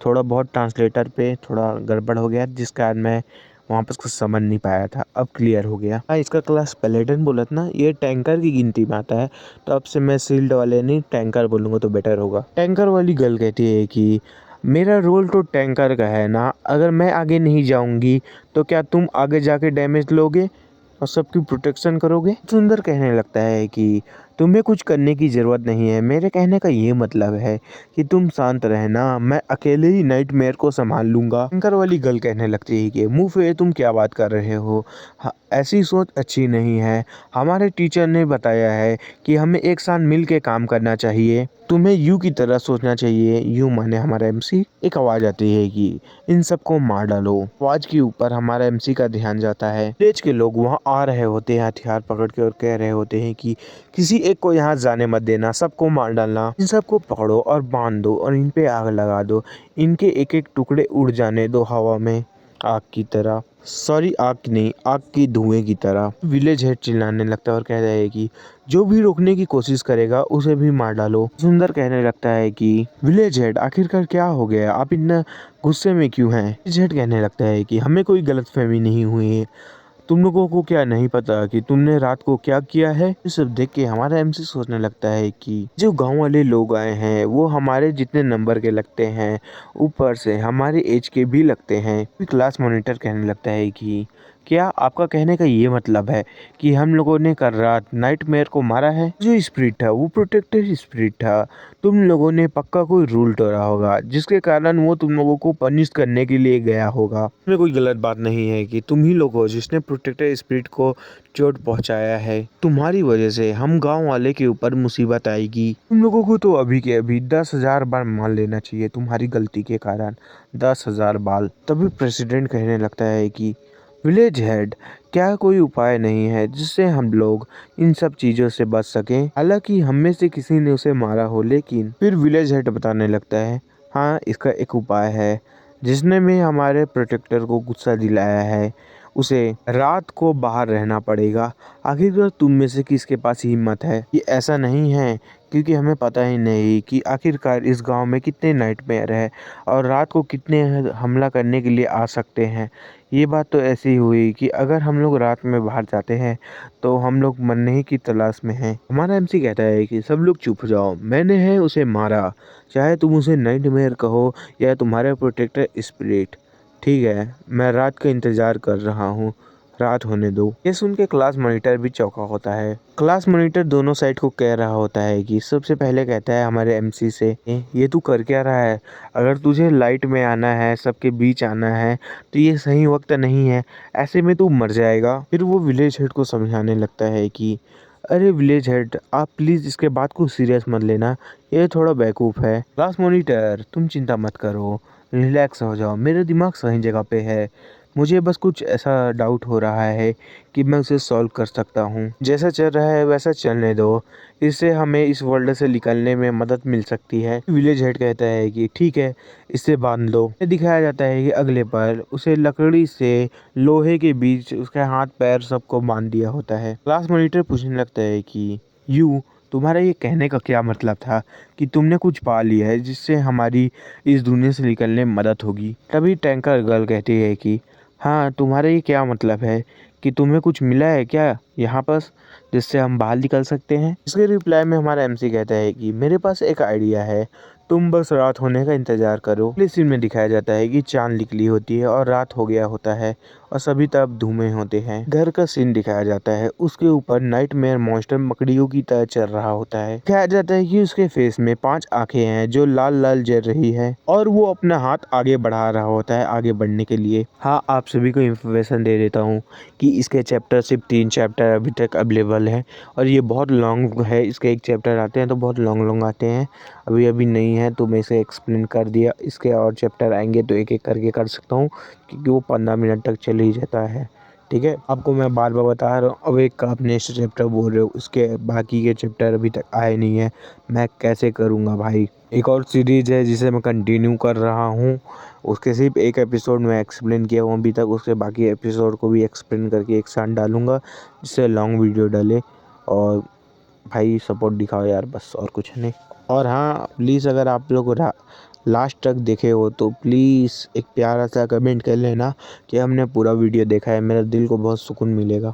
थोड़ा बहुत ट्रांसलेटर पे थोड़ा गड़बड़ हो गया, जिस कारण मैं वहाँ पर कुछ समझ नहीं पाया था। अब क्लियर हो गया। हाँ, इसका क्लास पैलेडन बोला था ना, ये टैंकर की गिनती में आता है, तो अब से मैं शील्ड वाले नहीं टैंकर बोलूँगा तो बेटर होगा। टैंकर वाली गर्ल कहती है कि मेरा रोल तो टैंकर का है ना, अगर मैं आगे नहीं जाऊंगी तो क्या तुम आगे जाके डैमेज लोगे और सबकी प्रोटेक्शन करोगे। सुंदर कहने लगता है कि तुम्हें कुछ करने की ज़रूरत नहीं है, मेरे कहने का ये मतलब है कि तुम शांत रहना, मैं अकेले ही नाइटमेयर को संभाल लूँगा। टैंकर वाली गर्ल कहने लगती है कि मुँह पे तुम क्या बात कर रहे हो, ऐसी सोच अच्छी नहीं है। हमारे टीचर ने बताया है कि हमें एक साथ मिल के काम करना चाहिए, तुम्हें यू की तरह सोचना चाहिए। यू माने हमारा एमसी। एक आवाज़ आती है कि इन सबको मार डालो। आवाज़ के ऊपर हमारा एमसी का ध्यान जाता है। विलेज के लोग वहाँ आ रहे होते हैं हथियार पकड़ के और कह रहे होते हैं कि किसी एक को यहाँ जाने मत देना, सबको मार डालना, इन सबको पकड़ो और बांध दो और इन पे आग लगा दो, इनके एक एक टुकड़े उड़ जाने दो हवा में, आग की तरह। सॉरी, आग नहीं, आग की धुएं की तरह। विलेज हेड चिल्लाने लगता है और कहता है कि जो भी रोकने की कोशिश करेगा उसे भी मार डालो। सुंदर कहने लगता है कि विलेज हेड, आखिरकार क्या हो गया, आप इतना गुस्से में क्यों हैं। विलेज हेड कहने लगता है कि हमें कोई गलतफहमी नहीं हुई है, तुम लोगों को क्या नहीं पता कि तुमने रात को क्या किया है। ये सब देख के हमारा एमसी सोचने लगता है कि जो गांव वाले लोग आए हैं वो हमारे जितने नंबर के लगते हैं, ऊपर से हमारे एज के भी लगते हैं। क्लास मॉनिटर कहने लगता है कि क्या आपका कहने का ये मतलब है कि हम लोगों ने कल रात नाइटमेयर को मारा है। जो स्पिरिट था वो प्रोटेक्टेड स्पिरिट था, तुम लोगों ने पक्का कोई रूल तोड़ा होगा जिसके कारण वो तुम लोगों को पनिश करने के लिए गया होगा। इसमें कोई गलत बात नहीं है कि तुम ही लोग हो जिसने प्रोटेक्टेड स्पिरिट को चोट पहुंचाया है। तुम्हारी वजह से हम गांव वाले के ऊपर मुसीबत आएगी। तुम लोगों को तो अभी के अभी 10,000 बार मान लेना चाहिए तुम्हारी गलती के कारण, 10,000 बाल। तभी प्रेसिडेंट कहने लगता है कि विलेज हेड, क्या कोई उपाय नहीं है जिससे हम लोग इन सब चीज़ों से बच सकें। हालांकि हम में से किसी ने उसे मारा हो, लेकिन फिर विलेज हेड बताने लगता है हाँ, इसका एक उपाय है। जिसने भी हमारे प्रोटेक्टर को गुस्सा दिलाया है उसे रात को बाहर रहना पड़ेगा। आखिरकार तुम में से किसके पास हिम्मत है। ये ऐसा नहीं है, क्योंकि हमें पता ही नहीं कि आखिरकार इस गांव में कितने नाइटमेयर है और रात को कितने हमला करने के लिए आ सकते हैं। ये बात तो ऐसी हुई कि अगर हम लोग रात में बाहर जाते हैं तो हम लोग मरने की तलाश में हैं। हमारा एमसी कहता है कि सब लोग चुप हो जाओ, मैंने है उसे मारा, चाहे तुम उसे नाइटमेयर कहो या तुम्हारे प्रोटेक्टर स्पिरिट, ठीक है, मैं रात का इंतजार कर रहा हूँ, रात होने दो। ये सुन के क्लास मॉनिटर भी चौंका होता है। क्लास मॉनिटर दोनों साइड को कह रहा होता है कि सबसे पहले कहता है हमारे एमसी से, ये तू कर क्या रहा है? अगर तुझे लाइट में आना है, सबके बीच आना है, तो ये सही वक्त नहीं है, ऐसे में तू मर जाएगा। फिर वो विलेज हेड को समझाने लगता है कि अरे विलेज हेड, आप प्लीज़ इसके बात को सीरियस मत लेना, ये थोड़ा बेवकूफ़ है। क्लास मॉनिटर, तुम चिंता मत करो, रिलैक्स हो जाओ, मेरा दिमाग सही जगह पे है। मुझे बस कुछ ऐसा डाउट हो रहा है कि मैं उसे सॉल्व कर सकता हूँ। जैसा चल रहा है वैसा चलने दो, इससे हमें इस वर्ल्ड से निकलने में मदद मिल सकती है। विलेज हेड कहता है कि ठीक है, इसे बांध लो। ये दिखाया जाता है कि अगले पल उसे लकड़ी से लोहे के बीच उसके हाथ पैर सबको बांध दिया होता है। क्लास मॉनिटर पूछने लगता है कि तुम्हारा ये कहने का क्या मतलब था कि तुमने कुछ पा लिया है जिससे हमारी इस दुनिया से निकलने में मदद होगी। तभी टैंकर गर्ल कहती है कि हाँ, तुम्हारा ये क्या मतलब है कि तुम्हें कुछ मिला है क्या यहाँ पास जिससे हम बाहर निकल सकते हैं। इसके रिप्लाई में हमारा एमसी कहता है कि मेरे पास एक आइडिया है, तुम बस रात होने का इंतजार करो। अगले सीन में दिखाया जाता है कि चांद निकली होती है और रात हो गया होता है और सभी तरफ धुएं होते हैं। घर का सीन दिखाया जाता है, उसके ऊपर नाइटमेयर मॉन्स्टर मकड़ियों की तरह चल रहा होता है। दिखाया जाता है कि उसके फेस में 5 आंखें हैं जो लाल लाल जल रही है और वो अपना हाथ आगे बढ़ा रहा होता है आगे बढ़ने के लिए। हाँ, आप सभी को इन्फॉर्मेशन दे देता हूँ कि इसके चैप्टर सिर्फ 3 चैप्टर अभी तक अवेलेबल है और ये बहुत लॉन्ग है। इसके एक चैप्टर आते हैं तो बहुत लॉन्ग लॉन्ग आते हैं, अभी अभी नहीं है तो मैं इसे एक्सप्लेन कर दिया। इसके और चैप्टर आएंगे तो एक एक करके कर सकता हूँ क्योंकि वो 15 मिनट तक चल ही जाता है। ठीक है, आपको मैं बार बार बता रहा हूँ। अब एक आप नेक्स्ट चैप्टर बोल रहे हो, उसके बाकी के चैप्टर अभी तक आए नहीं है, मैं कैसे करूँगा भाई। एक और सीरीज़ है जिसे मैं कंटिन्यू कर रहा हूँ, उसके सिर्फ एक एपिसोड में एक्सप्लेन किया हूँ अभी तक, उसके बाकी एपिसोड को भी एक्सप्लेन करके एक साथ डालूँगा जिससे लॉन्ग वीडियो डाले। और भाई सपोर्ट दिखाओ यार, बस और कुछ नहीं। और हाँ प्लीज़, अगर आप लोग लास्ट तक देखे हो तो प्लीज़ एक प्यारा सा कमेंट कर लेना कि हमने पूरा वीडियो देखा है, मेरा दिल को बहुत सुकून मिलेगा।